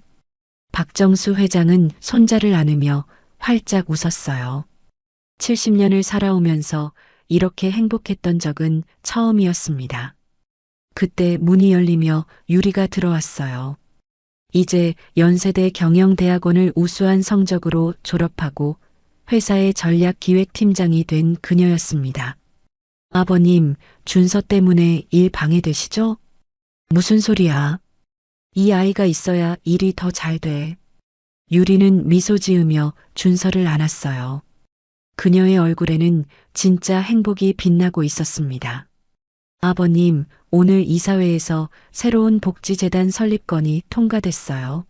박정수 회장은 손자를 안으며 활짝 웃었어요. 70년을 살아오면서 이렇게 행복했던 적은 처음이었습니다. 그때 문이 열리며 유리가 들어왔어요. 이제 연세대 경영대학원을 우수한 성적으로 졸업하고 회사의 전략기획팀장이 된 그녀였습니다. 아버님, 준서 때문에 일 방해되시죠? 무슨 소리야? 이 아이가 있어야 일이 더 잘 돼. 유리는 미소 지으며 준서를 안았어요. 그녀의 얼굴에는 진짜 행복이 빛나고 있었습니다. 아버님, 오늘 이사회에서 새로운 복지재단 설립건이 통과됐어요.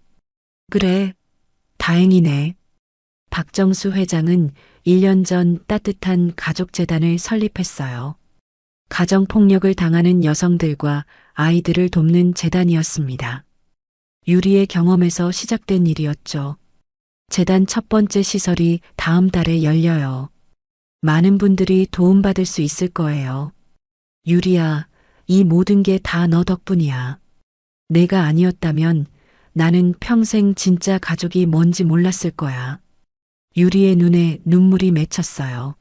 그래, 다행이네. 박정수 회장은 1년 전 따뜻한 가족재단을 설립했어요. 가정폭력을 당하는 여성들과 아이들을 돕는 재단이었습니다. 유리의 경험에서 시작된 일이었죠. 재단 첫 번째 시설이 다음 달에 열려요. 많은 분들이 도움받을 수 있을 거예요. 유리야, 이 모든 게 다 너 덕분이야. 내가 아니었다면 나는 평생 진짜 가족이 뭔지 몰랐을 거야. 유리의 눈에 눈물이 맺혔어요.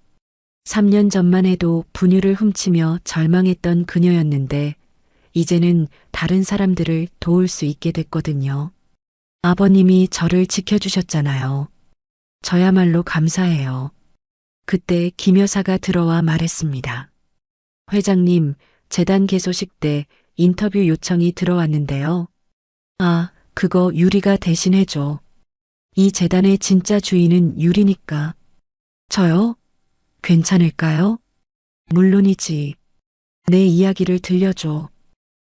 3년 전만 해도 분유를 훔치며 절망했던 그녀였는데 이제는 다른 사람들을 도울 수 있게 됐거든요. 아버님이 저를 지켜주셨잖아요. 저야말로 감사해요. 그때 김 여사가 들어와 말했습니다. 회장님, 재단 개소식 때 인터뷰 요청이 들어왔는데요. 아, 그거 유리가 대신해줘. 이 재단의 진짜 주인은 유리니까. 저요? 괜찮을까요? 물론이지. 내 이야기를 들려줘.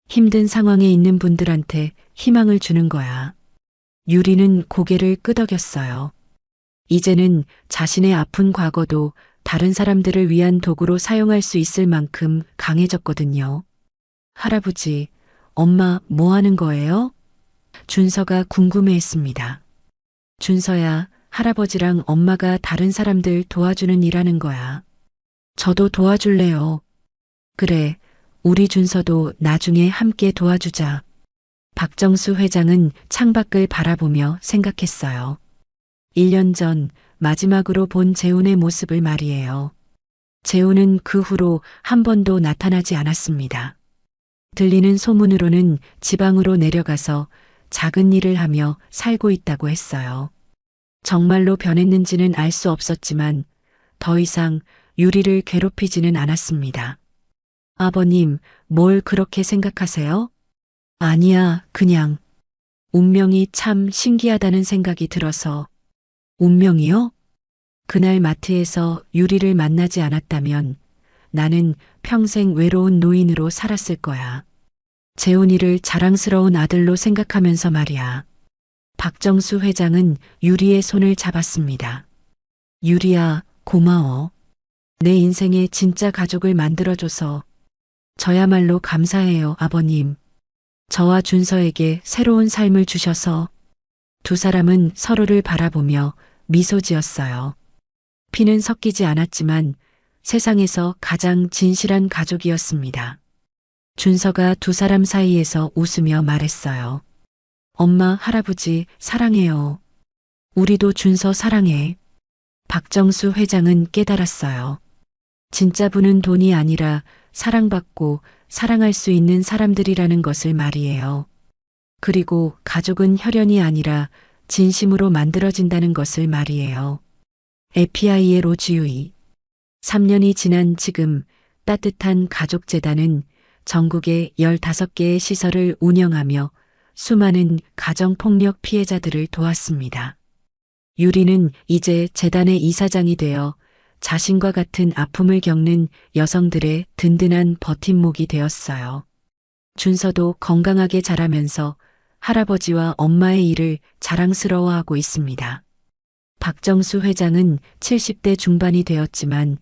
힘든 상황에 있는 분들한테 희망을 주는 거야. 유리는 고개를 끄덕였어요. 이제는 자신의 아픈 과거도 다른 사람들을 위한 도구로 사용할 수 있을 만큼 강해졌거든요. 할아버지, 엄마 뭐 하는 거예요? 준서가 궁금해했습니다. 준서야, 할아버지랑 엄마가 다른 사람들 도와주는 일 하는 거야. 저도 도와줄래요. 그래, 우리 준서도 나중에 함께 도와주자. 박정수 회장은 창밖을 바라보며 생각했어요. 1년 전 마지막으로 본 재훈의 모습을 말이에요. 재훈은 그 후로 한 번도 나타나지 않았습니다. 들리는 소문으로는 지방으로 내려가서 작은 일을 하며 살고 있다고 했어요. 정말로 변했는지는 알 수 없었지만 더 이상 유리를 괴롭히지는 않았습니다. 아버님, 뭘 그렇게 생각하세요? 아니야, 그냥 운명이 참 신기하다는 생각이 들어서. 운명이요? 그날 마트에서 유리를 만나지 않았다면 나는 평생 외로운 노인으로 살았을 거야. 재훈이를 자랑스러운 아들로 생각하면서 말이야. 박정수 회장은 유리의 손을 잡았습니다. 유리야, 고마워. 내 인생에 진짜 가족을 만들어줘서. 저야말로 감사해요, 아버님. 저와 준서에게 새로운 삶을 주셔서. 두 사람은 서로를 바라보며 미소 지었어요. 피는 섞이지 않았지만 세상에서 가장 진실한 가족이었습니다. 준서가 두 사람 사이에서 웃으며 말했어요. 엄마, 할아버지, 사랑해요. 우리도 준서 사랑해. 박정수 회장은 깨달았어요. 진짜 부는 돈이 아니라 사랑받고 사랑할 수 있는 사람들이라는 것을 말이에요. 그리고 가족은 혈연이 아니라 진심으로 만들어진다는 것을 말이에요. 에피아이의 로지유이. 3년이 지난 지금 따뜻한 가족재단은 전국의 15개의 시설을 운영하며 수많은 가정폭력 피해자들을 도왔습니다. 유리는 이제 재단의 이사장이 되어 자신과 같은 아픔을 겪는 여성들의 든든한 버팀목이 되었어요. 준서도 건강하게 자라면서 할아버지와 엄마의 일을 자랑스러워하고 있습니다. 박정수 회장은 70대 중반이 되었지만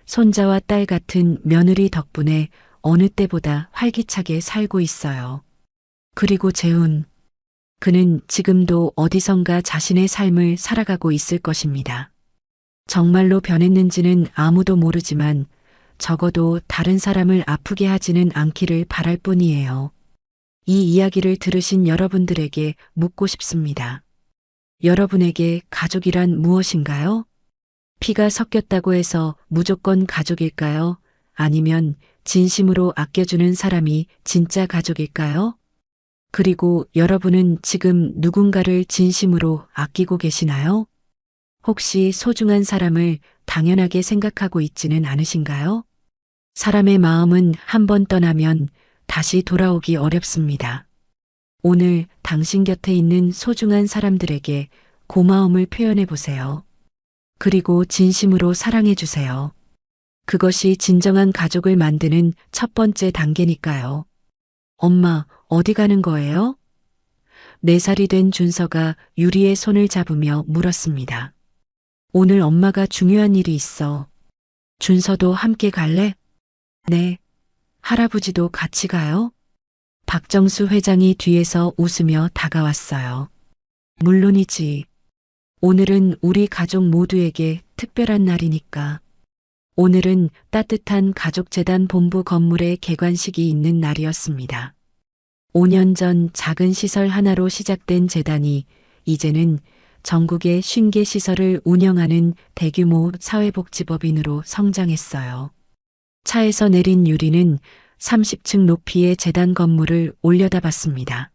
손자와 딸 같은 며느리 덕분에 어느 때보다 활기차게 살고 있어요. 그리고 재훈. 그는 지금도 어디선가 자신의 삶을 살아가고 있을 것입니다. 정말로 변했는지는 아무도 모르지만 적어도 다른 사람을 아프게 하지는 않기를 바랄 뿐이에요. 이 이야기를 들으신 여러분들에게 묻고 싶습니다. 여러분에게 가족이란 무엇인가요? 피가 섞였다고 해서 무조건 가족일까요? 아니면 진심으로 아껴주는 사람이 진짜 가족일까요? 그리고 여러분은 지금 누군가를 진심으로 아끼고 계시나요? 혹시 소중한 사람을 당연하게 생각하고 있지는 않으신가요? 사람의 마음은 한 번 떠나면 다시 돌아오기 어렵습니다. 오늘 당신 곁에 있는 소중한 사람들에게 고마움을 표현해 보세요. 그리고 진심으로 사랑해 주세요. 그것이 진정한 가족을 만드는 첫 번째 단계니까요. 엄마, 어디 가는 거예요? 4살이 된 준서가 유리의 손을 잡으며 물었습니다. 오늘 엄마가 중요한 일이 있어. 준서도 함께 갈래? 네. 할아버지도 같이 가요? 박정수 회장이 뒤에서 웃으며 다가왔어요. 물론이지. 오늘은 우리 가족 모두에게 특별한 날이니까. 오늘은 따뜻한 가족재단 본부 건물의 개관식이 있는 날이었습니다. 5년 전 작은 시설 하나로 시작된 재단이 이제는 전국의 50개 시설을 운영하는 대규모 사회복지법인으로 성장했어요. 차에서 내린 유리는 30층 높이의 재단 건물을 올려다봤습니다.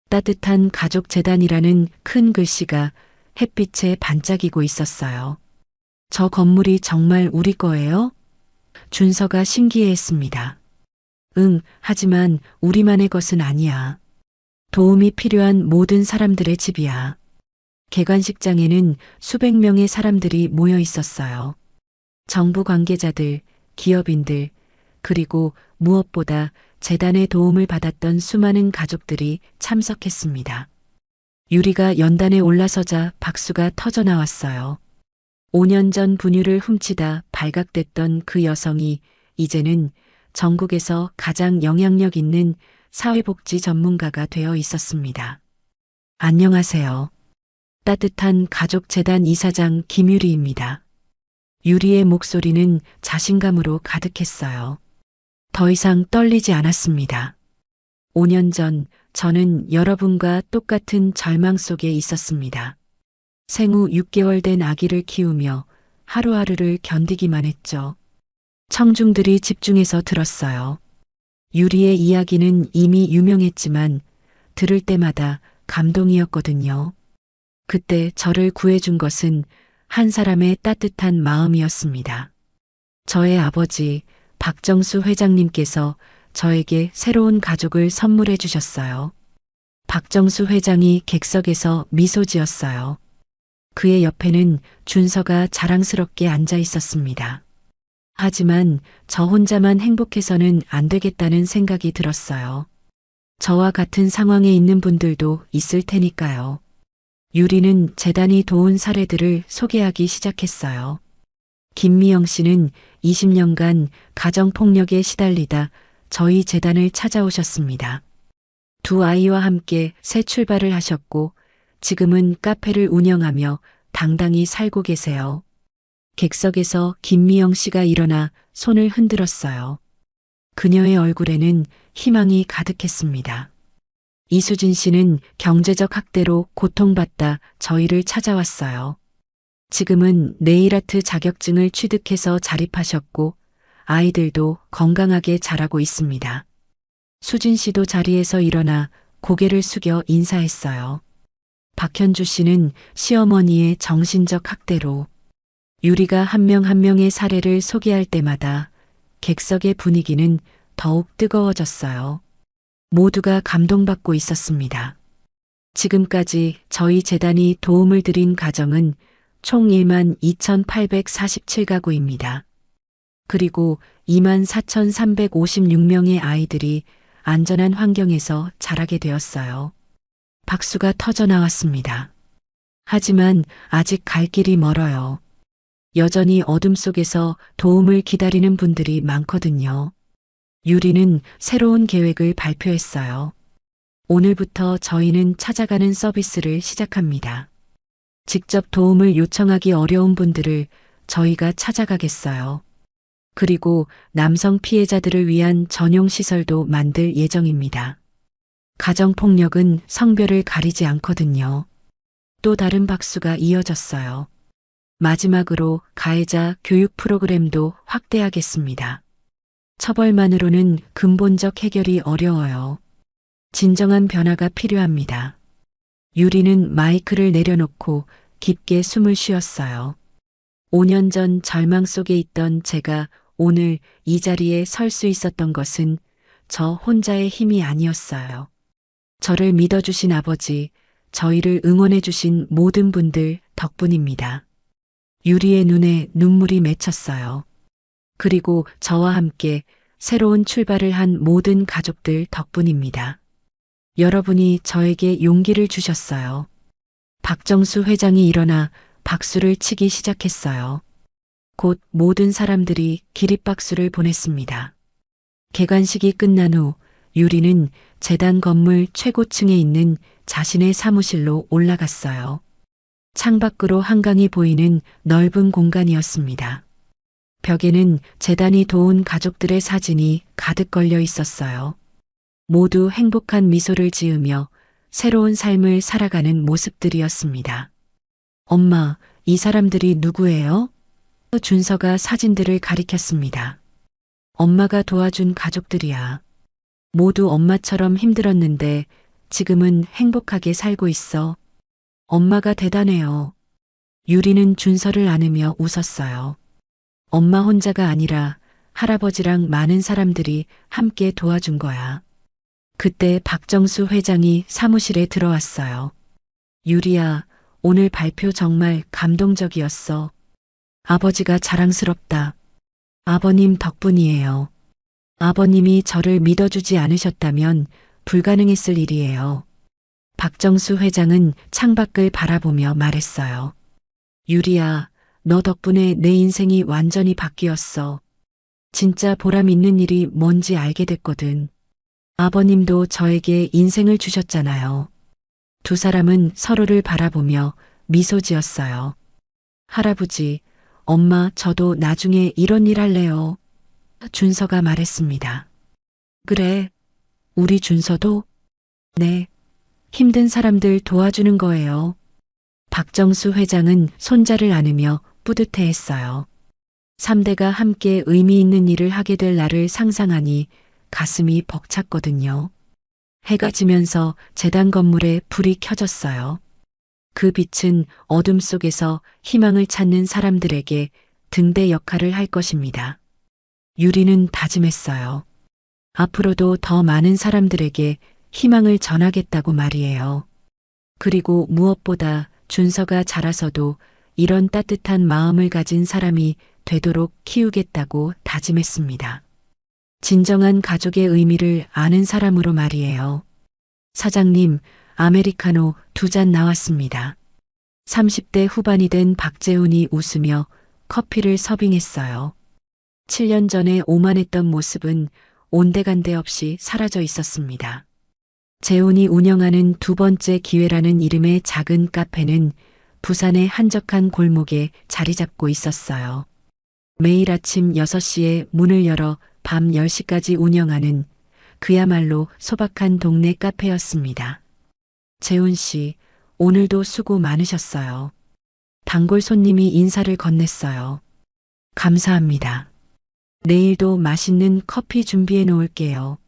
따뜻한 가족재단이라는 큰 글씨가 햇빛에 반짝이고 있었어요. 저 건물이 정말 우리 거예요? 준서가 신기해했습니다. 응, 하지만 우리만의 것은 아니야. 도움이 필요한 모든 사람들의 집이야. 개관식장에는 수백 명의 사람들이 모여 있었어요. 정부 관계자들, 기업인들, 그리고 무엇보다 재단의 도움을 받았던 수많은 가족들이 참석했습니다. 유리가 연단에 올라서자 박수가 터져 나왔어요. 5년 전 분유를 훔치다 발각됐던 그 여성이 이제는 전국에서 가장 영향력 있는 사회복지 전문가가 되어 있었습니다. 안녕하세요. 따뜻한 가족재단 이사장 김유리입니다. 유리의 목소리는 자신감으로 가득했어요. 더 이상 떨리지 않았습니다. 5년 전 저는 여러분과 똑같은 절망 속에 있었습니다. 생후 6개월 된 아기를 키우며 하루하루를 견디기만 했죠. 청중들이 집중해서 들었어요. 유리의 이야기는 이미 유명했지만 들을 때마다 감동이었거든요. 그때 저를 구해준 것은 한 사람의 따뜻한 마음이었습니다. 저의 아버지 박정수 회장님께서 저에게 새로운 가족을 선물해 주셨어요. 박정수 회장이 객석에서 미소 지었어요. 그의 옆에는 준서가 자랑스럽게 앉아 있었습니다. 하지만 저 혼자만 행복해서는 안 되겠다는 생각이 들었어요. 저와 같은 상황에 있는 분들도 있을 테니까요. 유리는 재단이 도운 사례들을 소개하기 시작했어요. 김미영 씨는 20년간 가정폭력에 시달리다 저희 재단을 찾아오셨습니다. 두 아이와 함께 새 출발을 하셨고 지금은 카페를 운영하며 당당히 살고 계세요. 객석에서 김미영 씨가 일어나 손을 흔들었어요. 그녀의 얼굴에는 희망이 가득했습니다. 이수진 씨는 경제적 학대로 고통받다 저희를 찾아왔어요. 지금은 네일아트 자격증을 취득해서 자립하셨고 아이들도 건강하게 자라고 있습니다. 수진 씨도 자리에서 일어나 고개를 숙여 인사했어요. 박현주 씨는 시어머니의 정신적 학대로 유리가 한 명 한 명의 사례를 소개할 때마다 객석의 분위기는 더욱 뜨거워졌어요. 모두가 감동받고 있었습니다. 지금까지 저희 재단이 도움을 드린 가정은 총 12,847가구입니다. 그리고 24,356명의 아이들이 안전한 환경에서 자라게 되었어요. 박수가 터져 나왔습니다. 하지만 아직 갈 길이 멀어요. 여전히 어둠 속에서 도움을 기다리는 분들이 많거든요. 유리는 새로운 계획을 발표했어요. 오늘부터 저희는 찾아가는 서비스를 시작합니다. 직접 도움을 요청하기 어려운 분들을 저희가 찾아가겠어요. 그리고 남성 피해자들을 위한 전용 시설도 만들 예정입니다. 가정폭력은 성별을 가리지 않거든요. 또 다른 박수가 이어졌어요. 마지막으로 가해자 교육 프로그램도 확대하겠습니다. 처벌만으로는 근본적 해결이 어려워요. 진정한 변화가 필요합니다. 유리는 마이크를 내려놓고 깊게 숨을 쉬었어요. 5년 전 절망 속에 있던 제가 오늘 이 자리에 설 수 있었던 것은 저 혼자의 힘이 아니었어요. 저를 믿어주신 아버지, 저희를 응원해주신 모든 분들 덕분입니다. 유리의 눈에 눈물이 맺혔어요. 그리고 저와 함께 새로운 출발을 한 모든 가족들 덕분입니다. 여러분이 저에게 용기를 주셨어요. 박정수 회장이 일어나 박수를 치기 시작했어요. 곧 모든 사람들이 기립박수를 보냈습니다. 개관식이 끝난 후 유리는 재단 건물 최고층에 있는 자신의 사무실로 올라갔어요. 창밖으로 한강이 보이는 넓은 공간이었습니다. 벽에는 재단이 도운 가족들의 사진이 가득 걸려 있었어요. 모두 행복한 미소를 지으며 새로운 삶을 살아가는 모습들이었습니다. 엄마, 이 사람들이 누구예요? 준서가 사진들을 가리켰습니다. 엄마가 도와준 가족들이야. 모두 엄마처럼 힘들었는데 지금은 행복하게 살고 있어. 엄마가 대단해요. 유리는 준서를 안으며 웃었어요. 엄마 혼자가 아니라 할아버지랑 많은 사람들이 함께 도와준 거야. 그때 박정수 회장이 사무실에 들어왔어요. 유리야, 오늘 발표 정말 감동적이었어. 아버지가 자랑스럽다. 아버님 덕분이에요. 아버님이 저를 믿어주지 않으셨다면 불가능했을 일이에요. 박정수 회장은 창밖을 바라보며 말했어요. 유리야, 너 덕분에 내 인생이 완전히 바뀌었어. 진짜 보람 있는 일이 뭔지 알게 됐거든. 아버님도 저에게 인생을 주셨잖아요. 두 사람은 서로를 바라보며 미소 지었어요. 할아버지, 엄마, 저도 나중에 이런 일 할래요. 준서가 말했습니다. 그래, 우리 준서도? 네, 힘든 사람들 도와주는 거예요. 박정수 회장은 손자를 안으며 뿌듯해했어요. 3대가 함께 의미 있는 일을 하게 될 날을 상상하니 가슴이 벅찼거든요. 해가 지면서 재단 건물에 불이 켜졌어요. 그 빛은 어둠 속에서 희망을 찾는 사람들에게 등대 역할을 할 것입니다. 유리는 다짐했어요. 앞으로도 더 많은 사람들에게 희망을 전하겠다고 말이에요. 그리고 무엇보다 준서가 자라서도 이런 따뜻한 마음을 가진 사람이 되도록 키우겠다고 다짐했습니다. 진정한 가족의 의미를 아는 사람으로 말이에요. 사장님, 아메리카노 2잔 나왔습니다. 30대 후반이 된 박재훈이 웃으며 커피를 서빙했어요. 7년 전에 오만했던 모습은 온데간데 없이 사라져 있었습니다. 재훈이 운영하는 두 번째 기회라는 이름의 작은 카페는 부산의 한적한 골목에 자리 잡고 있었어요. 매일 아침 6시에 문을 열어 밤 10시까지 운영하는 그야말로 소박한 동네 카페였습니다. 재훈 씨, 오늘도 수고 많으셨어요. 단골 손님이 인사를 건넸어요. 감사합니다. 내일도 맛있는 커피 준비해 놓을게요.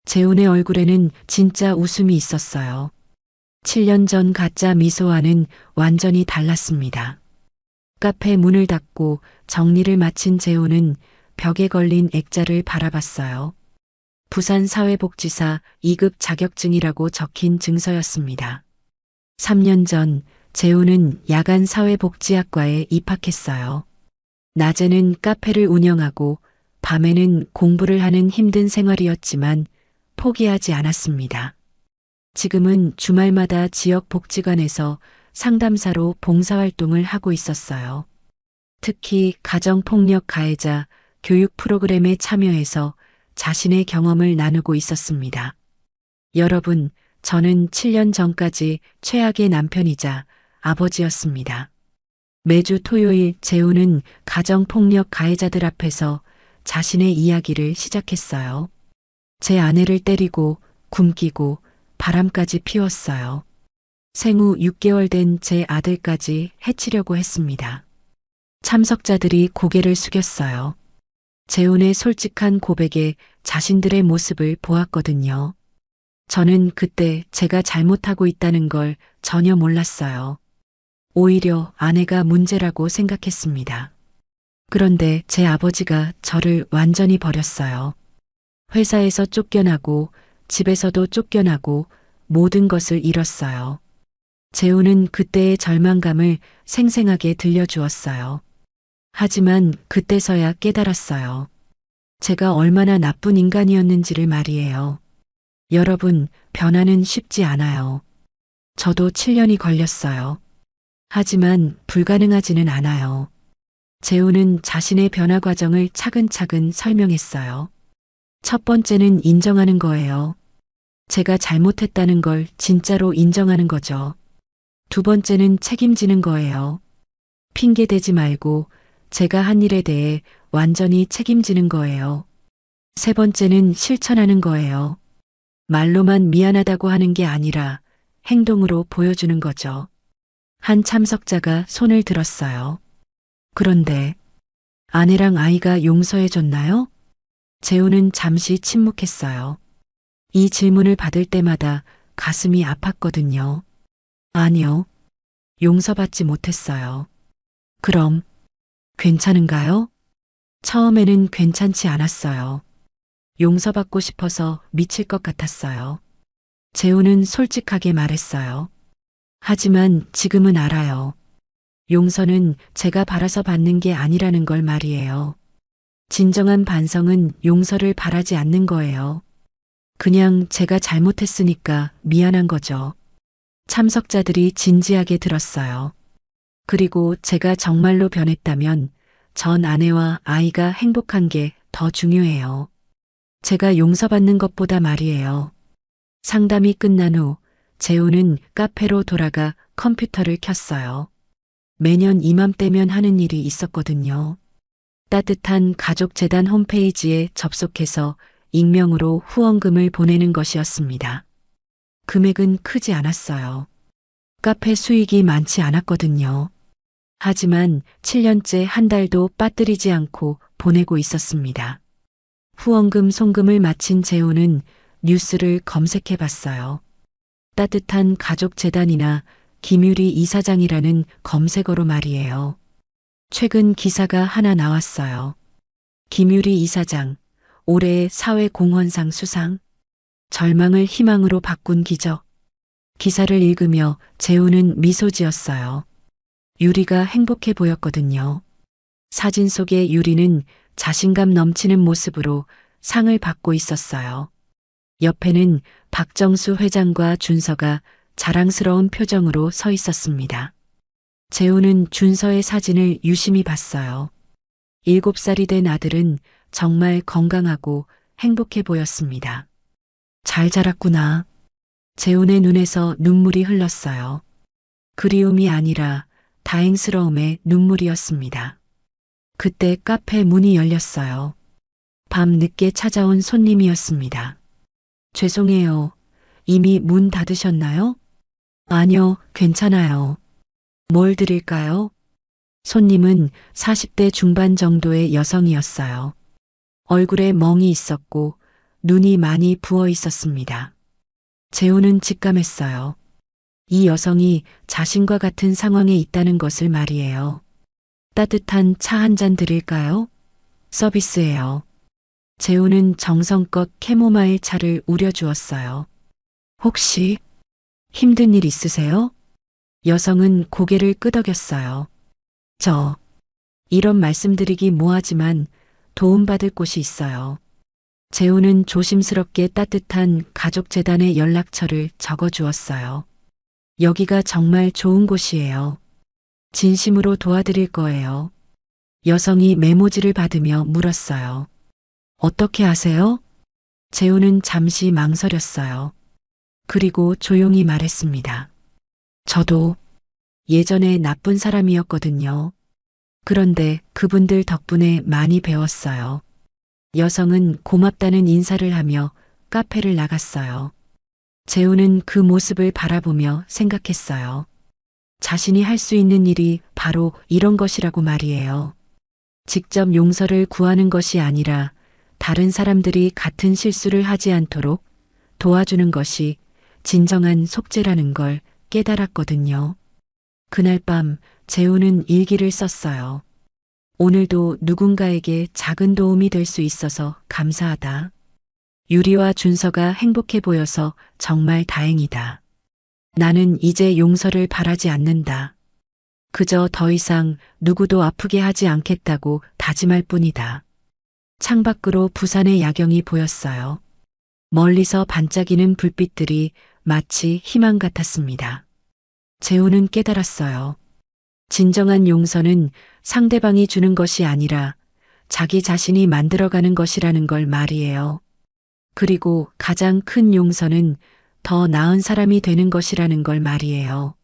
재훈의 얼굴에는 진짜 웃음이 있었어요. 7년 전 가짜 미소와는 완전히 달랐습니다. 카페 문을 닫고 정리를 마친 재훈은 벽에 걸린 액자를 바라봤어요. 부산사회복지사 2급 자격증이라고 적힌 증서였습니다. 3년 전 재훈은 야간사회복지학과에 입학했어요. 낮에는 카페를 운영하고 밤에는 공부를 하는 힘든 생활이었지만 포기하지 않았습니다. 지금은 주말마다 지역 복지관에서 상담사로 봉사활동을 하고 있었어요. 특히 가정폭력 가해자 교육 프로그램에 참여해서 자신의 경험을 나누고 있었습니다. 여러분, 저는 7년 전까지 최악의 남편이자 아버지였습니다. 매주 토요일 재훈은 가정폭력 가해자들 앞에서 자신의 이야기를 시작했어요. 제 아내를 때리고 굶기고 바람까지 피웠어요. 생후 6개월 된 제 아들까지 해치려고 했습니다. 참석자들이 고개를 숙였어요. 재훈의 솔직한 고백에 자신들의 모습을 보았거든요. 저는 그때 제가 잘못하고 있다는 걸 전혀 몰랐어요. 오히려 아내가 문제라고 생각했습니다. 그런데 제 아버지가 저를 완전히 버렸어요. 회사에서 쫓겨나고 집에서도 쫓겨나고 모든 것을 잃었어요. 재훈은 그때의 절망감을 생생하게 들려주었어요. 하지만 그때서야 깨달았어요. 제가 얼마나 나쁜 인간이었는지를 말이에요. 여러분, 변화는 쉽지 않아요. 저도 7년이 걸렸어요. 하지만 불가능하지는 않아요. 재훈은 자신의 변화 과정을 차근차근 설명했어요. 첫 번째는 인정하는 거예요. 제가 잘못했다는 걸 진짜로 인정하는 거죠. 두 번째는 책임지는 거예요. 핑계 대지 말고 제가 한 일에 대해 완전히 책임지는 거예요. 세 번째는 실천하는 거예요. 말로만 미안하다고 하는 게 아니라 행동으로 보여주는 거죠. 한 참석자가 손을 들었어요. 그런데 아내랑 아이가 용서해 줬나요? 재훈은 잠시 침묵했어요. 이 질문을 받을 때마다 가슴이 아팠거든요. 아니요. 용서받지 못했어요. 그럼 괜찮은가요? 처음에는 괜찮지 않았어요. 용서받고 싶어서 미칠 것 같았어요. 재훈은 솔직하게 말했어요. 하지만 지금은 알아요. 용서는 제가 바라서 받는 게 아니라는 걸 말이에요. 진정한 반성은 용서를 바라지 않는 거예요. 그냥 제가 잘못했으니까 미안한 거죠. 참석자들이 진지하게 들었어요. 그리고 제가 정말로 변했다면 전 아내와 아이가 행복한 게 더 중요해요. 제가 용서받는 것보다 말이에요. 상담이 끝난 후 재훈은 카페로 돌아가 컴퓨터를 켰어요. 매년 이맘때면 하는 일이 있었거든요. 따뜻한 가족재단 홈페이지에 접속해서 익명으로 후원금을 보내는 것이었습니다. 금액은 크지 않았어요. 카페 수익이 많지 않았거든요. 하지만 7년째 한 달도 빠뜨리지 않고 보내고 있었습니다. 후원금 송금을 마친 재훈은 뉴스를 검색해 봤어요. 따뜻한 가족재단이나 김유리 이사장이라는 검색어로 말이에요. 최근 기사가 하나 나왔어요. 김유리 이사장, 올해의 사회공헌상 수상, 절망을 희망으로 바꾼 기적. 기사를 읽으며 재훈은 미소 지었어요. 유리가 행복해 보였거든요. 사진 속의 유리는 자신감 넘치는 모습으로 상을 받고 있었어요. 옆에는 박정수 회장과 준서가 자랑스러운 표정으로 서 있었습니다. 재훈은 준서의 사진을 유심히 봤어요. 7살이 된 아들은 정말 건강하고 행복해 보였습니다. 잘 자랐구나. 재훈의 눈에서 눈물이 흘렀어요. 그리움이 아니라 다행스러움의 눈물이었습니다. 그때 카페 문이 열렸어요. 밤 늦게 찾아온 손님이었습니다. 죄송해요. 이미 문 닫으셨나요? 아니요, 괜찮아요. 뭘 드릴까요? 손님은 40대 중반 정도의 여성이었어요. 얼굴에 멍이 있었고 눈이 많이 부어 있었습니다. 재훈은 직감했어요. 이 여성이 자신과 같은 상황에 있다는 것을 말이에요. 따뜻한 차 한 잔 드릴까요? 서비스예요. 재훈은 정성껏 캐모마일 차를 우려주었어요. 혹시 힘든 일 있으세요? 여성은 고개를 끄덕였어요. 이런 말씀드리기 뭐하지만 도움받을 곳이 있어요. 재훈은 조심스럽게 따뜻한 가족재단의 연락처를 적어주었어요. 여기가 정말 좋은 곳이에요. 진심으로 도와드릴 거예요. 여성이 메모지를 받으며 물었어요. 어떻게 아세요? 재훈은 잠시 망설였어요. 그리고 조용히 말했습니다. 저도 예전에 나쁜 사람이었거든요. 그런데 그분들 덕분에 많이 배웠어요. 여성은 고맙다는 인사를 하며 카페를 나갔어요. 재훈은 그 모습을 바라보며 생각했어요. 자신이 할 수 있는 일이 바로 이런 것이라고 말이에요. 직접 용서를 구하는 것이 아니라 다른 사람들이 같은 실수를 하지 않도록 도와주는 것이 진정한 속죄라는 걸 깨달았거든요. 그날 밤 재우는 일기를 썼어요. 오늘도 누군가에게 작은 도움이 될 수 있어서 감사하다. 유리와 준서가 행복해 보여서 정말 다행이다. 나는 이제 용서를 바라지 않는다. 그저 더 이상 누구도 아프게 하지 않겠다고 다짐할 뿐이다. 창밖으로 부산의 야경이 보였어요. 멀리서 반짝이는 불빛들이 마치 희망 같았습니다. 재우는 깨달았어요. 진정한 용서는 상대방이 주는 것이 아니라 자기 자신이 만들어가는 것이라는 걸 말이에요. 그리고 가장 큰 용서는 더 나은 사람이 되는 것이라는 걸 말이에요.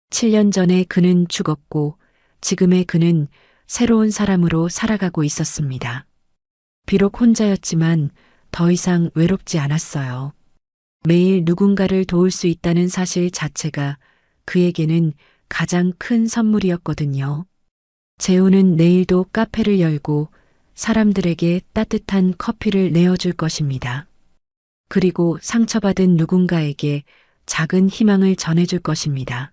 7년 전에 그는 죽었고 지금의 그는 새로운 사람으로 살아가고 있었습니다. 비록 혼자였지만 더 이상 외롭지 않았어요. 매일 누군가를 도울 수 있다는 사실 자체가 그에게는 가장 큰 선물이었거든요. 재우는 내일도 카페를 열고 사람들에게 따뜻한 커피를 내어줄 것입니다. 그리고 상처받은 누군가에게 작은 희망을 전해줄 것입니다.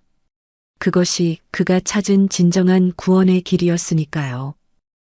그것이 그가 찾은 진정한 구원의 길이었으니까요.